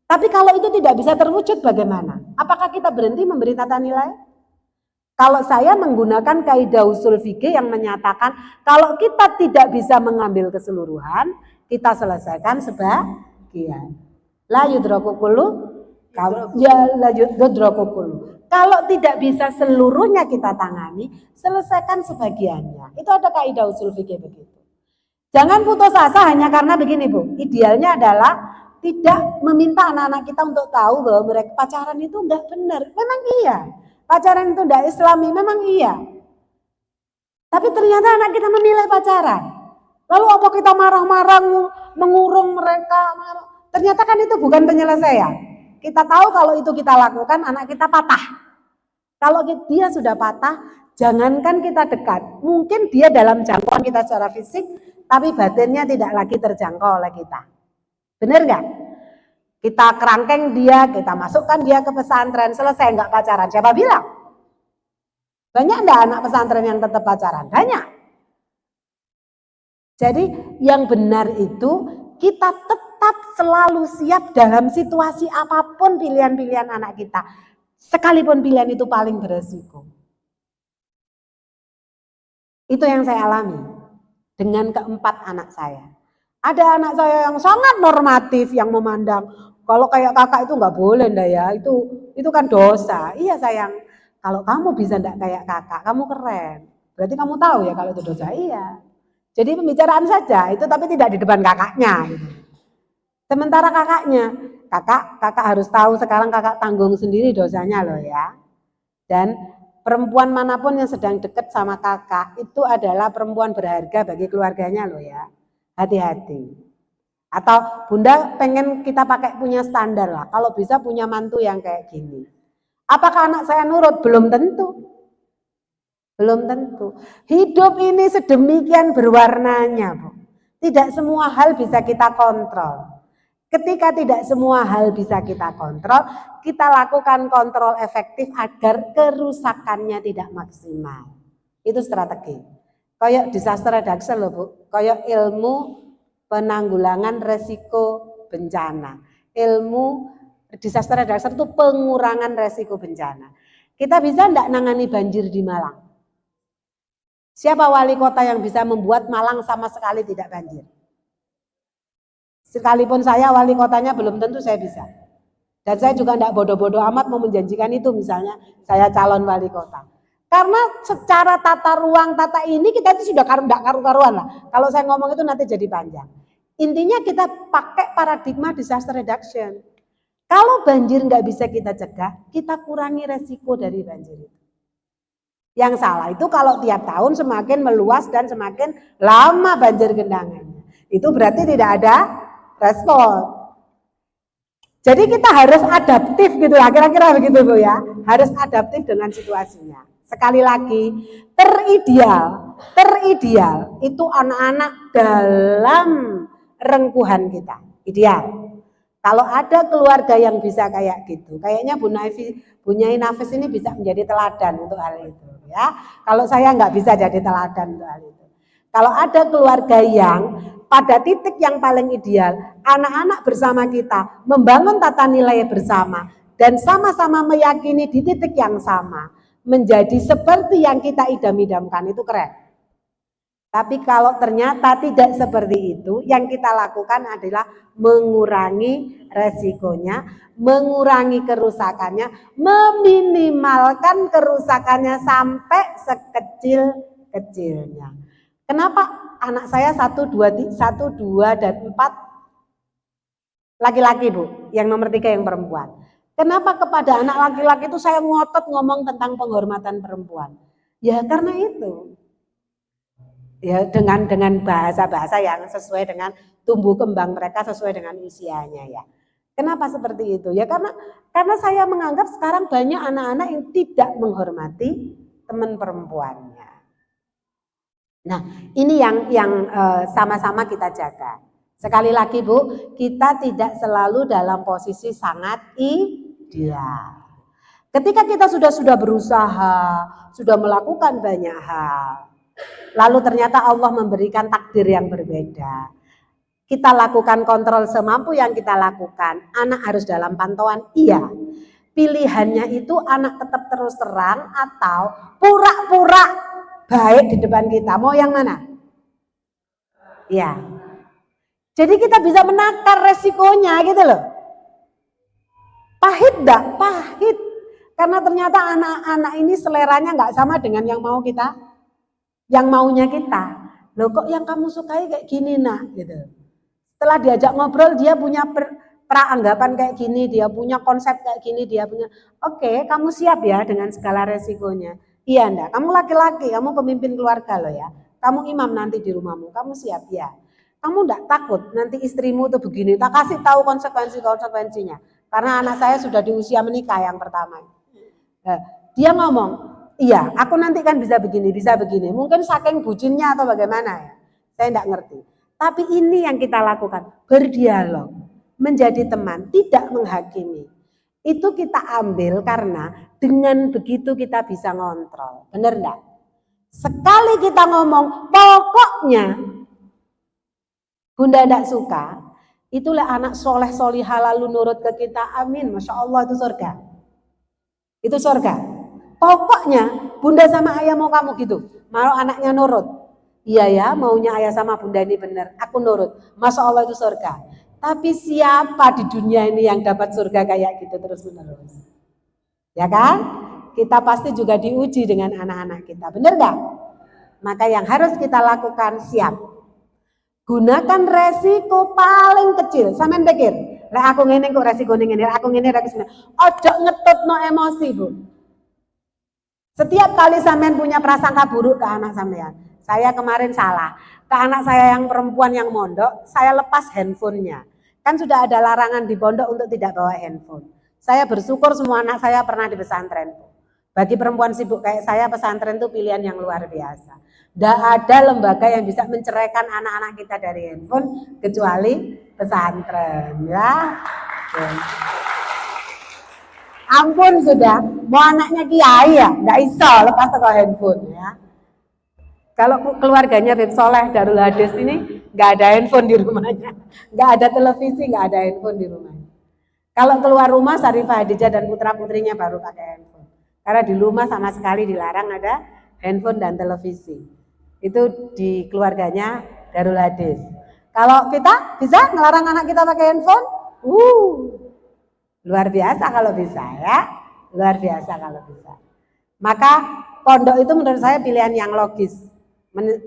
Tapi kalau itu tidak bisa terwujud bagaimana? Apakah kita berhenti memberi tata nilai? Kalau saya menggunakan kaidah usul fikih yang menyatakan kalau kita tidak bisa mengambil keseluruhan, kita selesaikan sebagian. La yudraku kullu, ya la yudraku kullu. Kalau tidak bisa seluruhnya kita tangani, selesaikan sebagiannya. Itu ada kaidah usul fikih begitu. Jangan putus asa hanya karena begini Bu. Idealnya adalah tidak meminta anak-anak kita untuk tahu bahwa mereka pacaran itu enggak benar. Memang iya. Pacaran itu enggak islami, memang iya. Tapi ternyata anak kita menilai pacaran. Lalu apa kita marah-marah mengurung mereka? Ternyata kan itu bukan penyelesaian. Kita tahu kalau itu kita lakukan anak kita patah. Kalau dia sudah patah, jangankan kita dekat. Mungkin dia dalam jangkauan kita secara fisik, tapi batinnya tidak lagi terjangkau oleh kita. Benar nggak? Kita kerangkeng dia, kita masukkan dia ke pesantren, selesai nggak pacaran? Siapa bilang? Banyak nggak anak pesantren yang tetap pacaran? Banyak. Jadi yang benar itu kita tetap selalu siap dalam situasi apapun pilihan-pilihan anak kita. Sekalipun pilihan itu paling beresiko. Itu yang saya alami dengan keempat anak saya. Ada anak saya yang sangat normatif yang memandang kalau kayak kakak itu nggak boleh ndak ya, itu kan dosa. Iya sayang, kalau kamu bisa ndak kayak kakak, kamu keren. Berarti kamu tahu ya kalau itu dosa. Iya. Jadi pembicaraan saja itu, tapi tidak di depan kakaknya. Gitu. Sementara kakak harus tahu sekarang kakak tanggung sendiri dosanya loh ya. Dan perempuan manapun yang sedang dekat sama kakak itu adalah perempuan berharga bagi keluarganya loh ya. Hati-hati. Atau bunda pengen kita pakai punya standar lah. Kalau bisa punya mantu yang kayak gini. Apakah anak saya nurut? Belum tentu. Belum tentu. Hidup ini sedemikian berwarnanya, Bu. Tidak semua hal bisa kita kontrol. Ketika tidak semua hal bisa kita kontrol, kita lakukan kontrol efektif agar kerusakannya tidak maksimal. Itu strategi. Kayak disaster reduction loh Bu, kayak ilmu penanggulangan resiko bencana. Ilmu disaster reduction itu pengurangan resiko bencana. Kita bisa enggak nangani banjir di Malang? Siapa wali kota yang bisa membuat Malang sama sekali tidak banjir? Sekalipun saya wali kotanya belum tentu saya bisa. Dan saya juga enggak bodoh-bodoh amat mau menjanjikan itu misalnya saya calon wali kota. Karena secara tata ruang, tata ini kita itu sudah enggak karu-karuan lah. Kalau saya ngomong itu nanti jadi panjang. Intinya kita pakai paradigma disaster reduction. Kalau banjir nggak bisa kita cegah, kita kurangi resiko dari banjir itu. Yang salah itu kalau tiap tahun semakin meluas dan semakin lama banjir genangannya. Itu berarti tidak ada respon. Jadi kita harus adaptif gitu ya, kira-kira begitu Bu ya. Harus adaptif dengan situasinya. Sekali lagi, terideal itu anak-anak dalam rengkuhan kita. Ideal. Kalau ada keluarga yang bisa kayak gitu, kayaknya Bu Nyai Nafis ini bisa menjadi teladan untuk hal itu ya. Kalau saya nggak bisa jadi teladan untuk hal itu. Kalau ada keluarga yang pada titik yang paling ideal, anak-anak bersama kita membangun tata nilai bersama dan sama-sama meyakini di titik yang sama, menjadi seperti yang kita idam-idamkan, itu keren. Tapi kalau ternyata tidak seperti itu, yang kita lakukan adalah mengurangi resikonya, mengurangi kerusakannya, meminimalkan kerusakannya sampai sekecil-kecilnya. Kenapa anak saya 1, 2, dan 4 laki-laki Bu, yang nomor 3 yang perempuan. Kenapa kepada anak laki-laki itu saya ngotot ngomong tentang penghormatan perempuan? Ya karena itu. Ya dengan bahasa-bahasa yang sesuai dengan tumbuh kembang mereka, sesuai dengan usianya ya. Kenapa seperti itu? Ya karena saya menganggap sekarang banyak anak-anak yang tidak menghormati teman perempuannya. Nah, ini yang sama-sama kita jaga. Sekali lagi Bu, kita tidak selalu dalam posisi sangat ideal. Ketika kita sudah berusaha, sudah melakukan banyak hal, lalu ternyata Allah memberikan takdir yang berbeda. Kita lakukan kontrol semampu yang kita lakukan. Anak harus dalam pantauan, iya. Pilihannya itu anak tetap terus terang atau pura-pura baik di depan kita. Mau yang mana? Ya. Jadi kita bisa menakar resikonya gitu loh. Pahit enggak? Pahit. Karena ternyata anak-anak ini seleranya nggak sama dengan yang mau kita, yang maunya kita. Loh kok yang kamu sukai kayak gini nak gitu. Setelah diajak ngobrol dia punya praanggapan kayak gini, dia punya konsep kayak gini, dia punya oke, kamu siap ya dengan segala resikonya. Iya enggak, kamu laki-laki, kamu pemimpin keluarga loh ya. Kamu imam nanti di rumahmu, kamu siap ya. Kamu enggak takut nanti istrimu tuh begini, tak kasih tahu konsekuensinya. Karena anak saya sudah di usia menikah yang pertama. Dia ngomong, iya aku nanti kan bisa begini. Mungkin saking bucinnya atau bagaimana ya, saya enggak ngerti. Tapi ini yang kita lakukan, berdialog, menjadi teman, tidak menghakimi. Itu kita ambil karena dengan begitu kita bisa ngontrol. Benar enggak? Sekali kita ngomong, pokoknya Bunda enggak suka, itulah anak soleh solihah lalu nurut ke kita, amin. Masya Allah itu surga. Itu surga. Pokoknya Bunda sama ayah mau kamu gitu, mau anaknya nurut. Iya ya, maunya ayah sama bunda ini benar, aku nurut. Masya Allah itu surga. Tapi siapa di dunia ini yang dapat surga kayak gitu terus menerus? Ya kan? Kita pasti juga diuji dengan anak-anak kita, benar gak? Maka yang harus kita lakukan siap. Gunakan resiko paling kecil. Sampeyan pikir, lek aku ngene kok resiko ngene, aku ngene resiko. Ojo ngetutno emosi, Bu. Setiap kali sampean punya prasangka buruk ke anak sampean. Saya kemarin salah, ke anak saya yang perempuan yang mondok, saya lepas handphonenya. Kan sudah ada larangan di pondok untuk tidak bawa handphone. Saya bersyukur semua anak saya pernah di pesantren. Bagi perempuan sibuk kayak saya, pesantren itu pilihan yang luar biasa. Tidak ada lembaga yang bisa menceraikan anak-anak kita dari handphone, kecuali pesantren. Ya. Ampun sudah, mau anaknya kiai ya, nggak iso lepas ke handphone ya. Kalau keluarganya Beb Soleh Darul Hadis ini nggak ada handphone di rumahnya, nggak ada televisi, nggak ada handphone di rumahnya. Kalau keluar rumah Sarifah Hadijah dan putra putrinya baru pakai handphone. Karena di rumah sama sekali dilarang ada handphone dan televisi. Itu di keluarganya Darul Hadis. Kalau kita bisa ngelarang anak kita pakai handphone, luar biasa kalau bisa ya, luar biasa kalau bisa. Maka pondok itu menurut saya pilihan yang logis.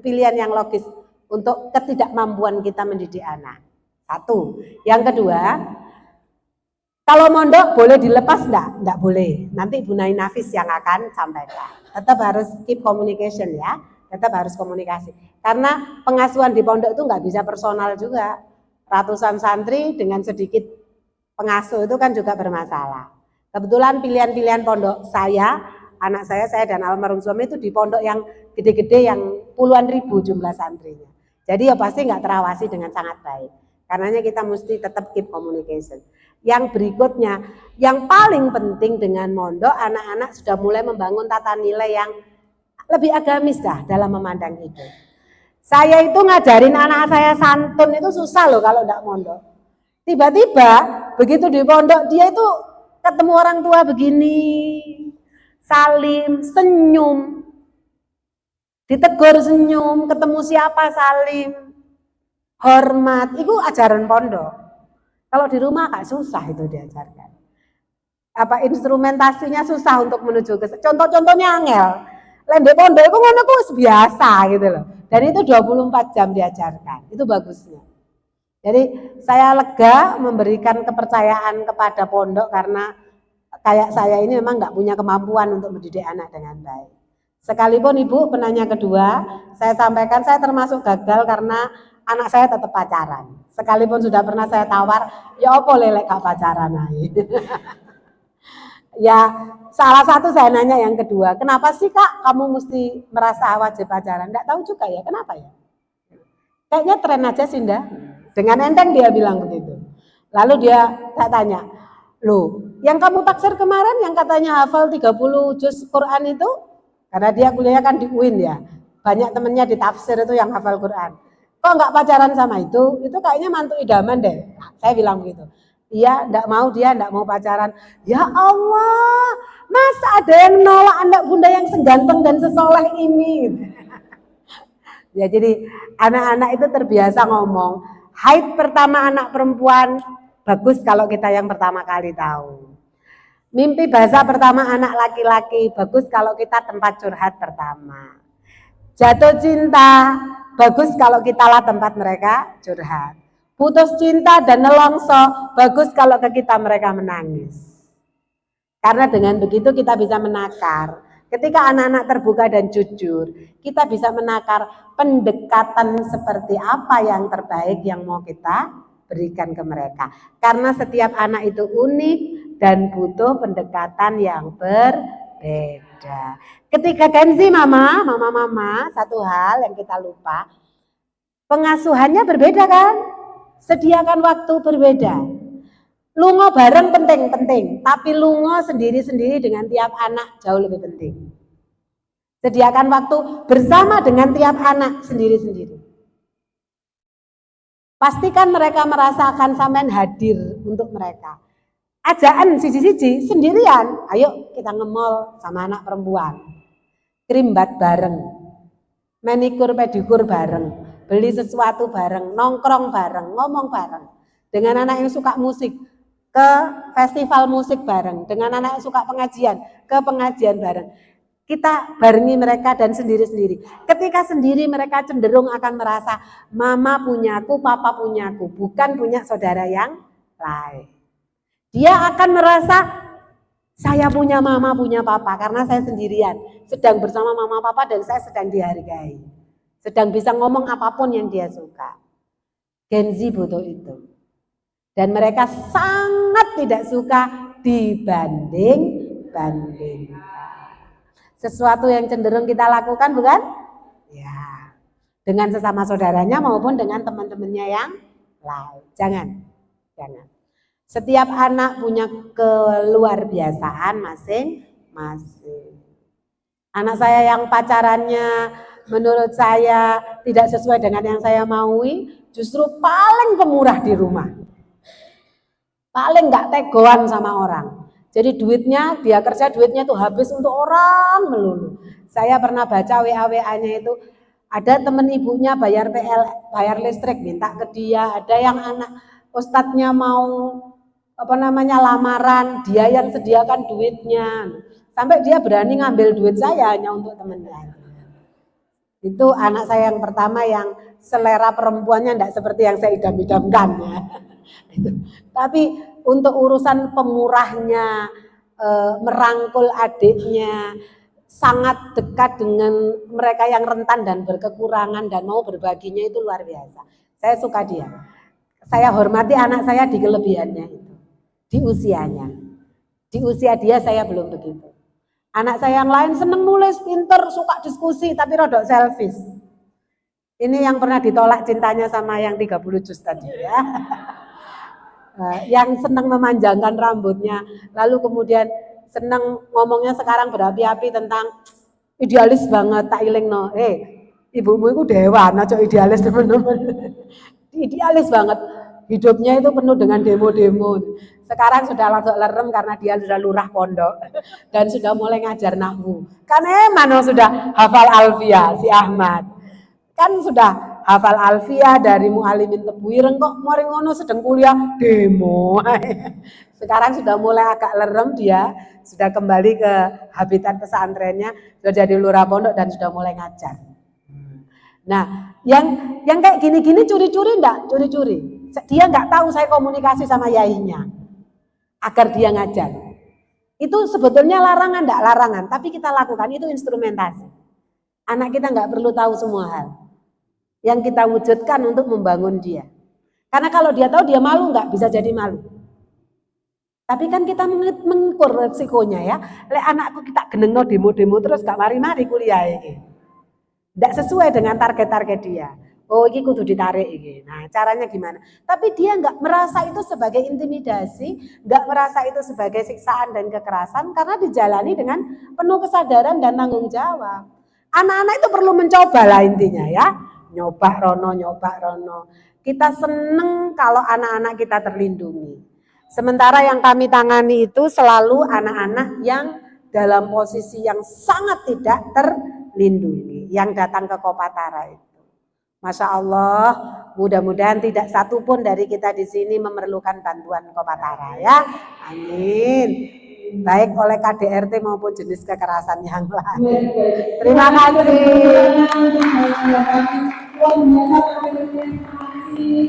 Pilihan yang logis untuk ketidakmampuan kita mendidik anak. Satu. Yang kedua, kalau mondok boleh dilepas enggak? Enggak boleh. Nanti Bu Nai Nafis yang akan sampaikan. Tetap harus keep communication ya. Tetap harus komunikasi. Karena pengasuhan di pondok itu enggak bisa personal juga. Ratusan santri dengan sedikit pengasuh itu kan juga bermasalah. Kebetulan pilihan-pilihan pondok saya, anak saya dan almarhum suami itu di pondok yang gede-gede yang puluhan ribu jumlah santrinya. Jadi ya pasti nggak terawasi dengan sangat baik. Karenanya kita mesti tetap keep communication. Yang berikutnya, yang paling penting dengan mondok, anak-anak sudah mulai membangun tata nilai yang lebih agamis dah dalam memandang hidup. Saya itu ngajarin anak saya santun itu susah loh kalau nggak mondok. Tiba-tiba begitu di pondok dia itu ketemu orang tua begini, salim, senyum, ditegur senyum, ketemu siapa salim, hormat, itu ajaran pondok. Kalau di rumah agak susah itu diajarkan. Apa instrumentasinya susah untuk menuju ke contoh-contohnya angel. Lendek pondok itu ngono ku biasa gitu loh. Dan itu 24 jam diajarkan. Itu bagusnya. Jadi saya lega memberikan kepercayaan kepada pondok karena kayak saya ini memang nggak punya kemampuan untuk mendidik anak dengan baik. Sekalipun Ibu penanya kedua, saya sampaikan saya termasuk gagal karena anak saya tetap pacaran. Sekalipun sudah pernah saya tawar, ya apa lelek gak pacaran aja. Ya, salah satu saya nanya yang kedua, kenapa sih Kak kamu mesti merasa wajib pacaran? Enggak tahu juga ya, kenapa ya? Kayaknya tren aja sih Nda. Dengan enteng dia bilang begitu. Lalu saya tanya, loh yang kamu taksir kemarin yang katanya hafal 30 juz Quran itu, karena dia kuliah kan di UIN ya, banyak temennya di tafsir itu yang hafal Quran. Kok nggak pacaran sama itu? Itu kayaknya mantu idaman deh. Nah, saya bilang begitu. Iya, dia enggak mau pacaran. Ya Allah, masa ada yang nolak anak bunda yang seganteng dan sesoleh ini? Ya jadi anak-anak itu terbiasa ngomong, haid pertama anak perempuan, bagus kalau kita yang pertama kali tahu. Mimpi basah pertama anak laki-laki, bagus kalau kita tempat curhat pertama. Jatuh cinta, bagus kalau kitalah tempat mereka curhat. Putus cinta dan nelongso, bagus kalau ke kita mereka menangis. Karena dengan begitu kita bisa menakar. Ketika anak-anak terbuka dan jujur, kita bisa menakar pendekatan seperti apa yang terbaik yang mau kita berikan ke mereka. Karena setiap anak itu unik dan butuh pendekatan yang berbeda. Ketika Kenzi mama, satu hal yang kita lupa, pengasuhannya berbeda kan? Sediakan waktu berbeda. Lungo bareng penting, tapi lungo sendiri-sendiri dengan tiap anak jauh lebih penting. Sediakan waktu bersama dengan tiap anak sendiri-sendiri. Pastikan mereka merasakan sampean hadir untuk mereka. Ajaan siji-siji sendirian, ayo kita nge-mall sama anak perempuan. Krimbat bareng, manikur pedikur bareng, beli sesuatu bareng, nongkrong bareng, ngomong bareng. Dengan anak yang suka musik, ke festival musik bareng. Dengan anak yang suka pengajian, ke pengajian bareng. Kita barengi mereka dan sendiri-sendiri. Ketika sendiri mereka cenderung akan merasa mama punyaku, papa punyaku, bukan punya saudara yang lain. Dia akan merasa saya punya mama, punya papa karena saya sendirian. Sedang bersama mama papa dan saya sedang dihargai. Sedang bisa ngomong apapun yang dia suka. Gen Z butuh itu. Dan mereka sangat tidak suka dibanding-bandingkan. Sesuatu yang cenderung kita lakukan bukan? Ya. Dengan sesama saudaranya maupun dengan teman-temannya yang lain. Jangan. Setiap anak punya keluarbiasaan masing-masing. Anak saya yang pacarannya menurut saya tidak sesuai dengan yang saya maui, justru paling pemurah di rumah. Paling nggak tegoan sama orang. Jadi duitnya, dia kerja duitnya itu habis untuk orang melulu. Saya pernah baca WA-WA-nya itu, ada temen ibunya bayar bayar listrik, minta ke dia. Ada yang anak ustadznya mau lamaran, dia yang sediakan duitnya. Sampai dia berani ngambil duit saya hanya untuk temennya. Itu anak saya yang pertama yang selera perempuannya tidak seperti yang saya idam-idamkan ya. Tapi untuk urusan pemurahnya, merangkul adiknya, sangat dekat dengan mereka yang rentan dan berkekurangan dan mau berbaginya itu luar biasa. Saya suka dia. Saya hormati anak saya di kelebihannya itu, di usianya. Di usia dia saya belum begitu. Anak saya yang lain seneng nulis, pinter, suka diskusi, tapi rodok selfish. Ini yang pernah ditolak cintanya sama yang 30 juz tadi ya. Yang senang memanjangkan rambutnya, lalu kemudian senang ngomongnya sekarang berapi-api tentang idealis banget, tak ilingno. Ibumu itu dewa, naco idealis teman-teman. Idealis banget. Hidupnya itu penuh dengan demo-demo. Sekarang sudah langsung lerem karena dia sudah lurah pondok dan sudah mulai ngajar nahwu. Kan emang sudah hafal alfiah si Ahmad. Kan sudah hafal alfiah dari mu'alimin tebuireng kok mari ngono sedang kuliah demo. Sekarang sudah mulai agak lerem dia, sudah kembali ke habitat pesantrennya, sudah jadi lurah pondok dan sudah mulai ngajar. Nah, yang kayak gini-gini curi-curi enggak? Curi-curi. Dia enggak tahu saya komunikasi sama yainya agar dia ngajar. Itu sebetulnya larangan, enggak larangan, tapi kita lakukan itu instrumentasi. Anak kita enggak perlu tahu semua hal. yang kita wujudkan untuk membangun dia. Karena kalau dia tahu dia malu, nggak bisa jadi malu. Tapi kan kita mengukur resikonya ya. Lek anakku kita genengno demo-demo terus gak mari-mari kuliah ini. Nggak sesuai dengan target-target dia. Oh, ini kudu ditarik ini. Nah, caranya gimana? Tapi dia nggak merasa itu sebagai intimidasi, nggak merasa itu sebagai siksaan dan kekerasan karena dijalani dengan penuh kesadaran dan tanggung jawab. Anak-anak itu perlu mencoba lah intinya ya. Nyoba rono. Kita seneng kalau anak-anak kita terlindungi. Sementara yang kami tangani itu selalu anak-anak yang dalam posisi yang sangat tidak terlindungi, yang datang ke Kopatara itu. Masya Allah, mudah-mudahan tidak satu pun dari kita di sini memerlukan bantuan Kopatara ya. Amin. Baik oleh KDRT maupun jenis kekerasan yang lain. Terima kasih. Luar biasa, terima kasih.